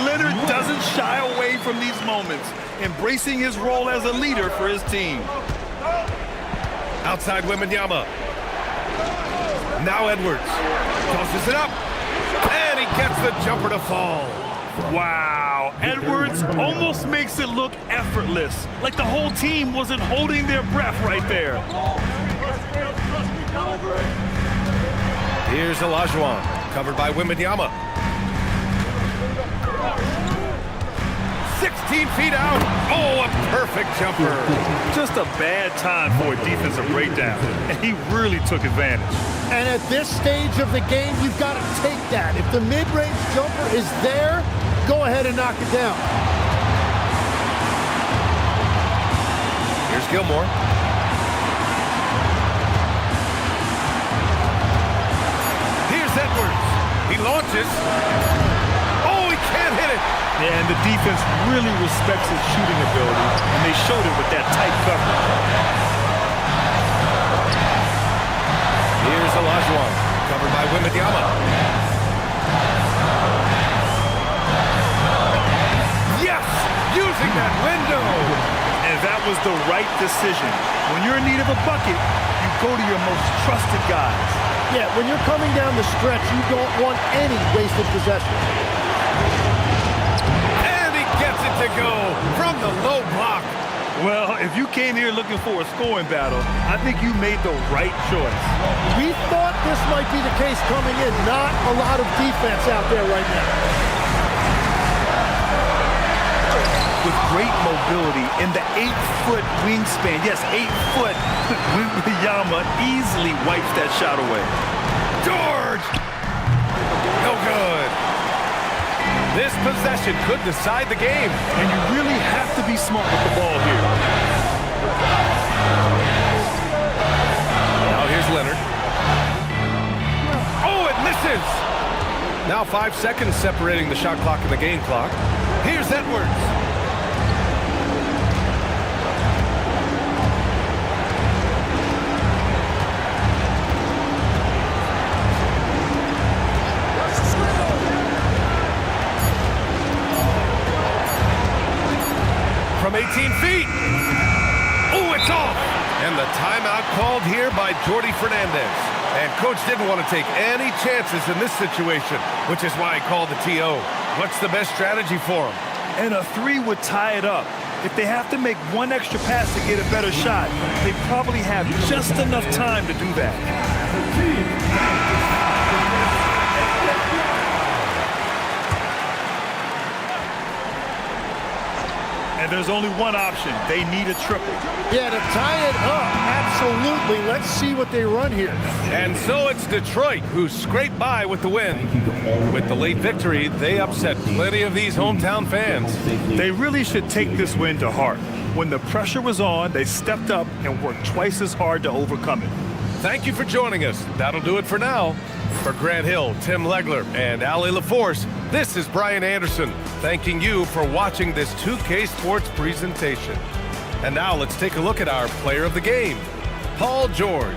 Leonard doesn't shy away from these moments, embracing his role as a leader for his team. Outside Wembanyama. Now Edwards tosses it up, and he gets the jumper to fall. Wow, Edwards almost makes it look effortless, like the whole team wasn't holding their breath right there. Here's Olajuwon, covered by Wembanyama. 16 feet out. Oh, a perfect jumper. Just a bad time for a defensive breakdown, and he really took advantage. And at this stage of the game, you've got to take that. If the mid-range jumper is there, go ahead and knock it down. Here's Gilmore. Here's Edwards. He launches. Oh, he can't hit it. Yeah, and the defense really respects his shooting ability, and they showed it with that tight coverage. Here's Olajuwon, covered by Wembanyama. Yes! Using that window! And that was the right decision. When you're in need of a bucket, you go to your most trusted guys. Yeah, when you're coming down the stretch, you don't want any wasted possession. And he gets it to go from the low block. Well, if you came here looking for a scoring battle, I think you made the right choice. We thought this might be the case coming in. Not a lot of defense out there right now. With great mobility in the 8-foot wingspan, yes, 8 foot, Wembanyama easily wipes that shot away. George! No good. This possession could decide the game. And you really have to be smart with the ball here. Now here's Leonard. Oh, it misses! Now 5 seconds separating the shot clock and the game clock. Here's Edwards. From 18 feet. Oh, it's off. And the timeout called here by Jordi Fernandez. And coach didn't want to take any chances in this situation, which is why he called the TO. What's the best strategy for him? And a 3 would tie it up. If they have to make one extra pass to get a better shot, they probably have just enough time to do that. And there's only one option. They need a triple. Yeah, to tie it up, absolutely. Let's see what they run here. And so it's Detroit who scraped by with the win. With the late victory, they upset plenty of these hometown fans. They really should take this win to heart. When the pressure was on, they stepped up and worked twice as hard to overcome it. Thank you for joining us. That'll do it for now. For Grant Hill, Tim Legler, and Ali LaForce, this is Brian Anderson, thanking you for watching this 2K Sports presentation. And now let's take a look at our player of the game, Paul George.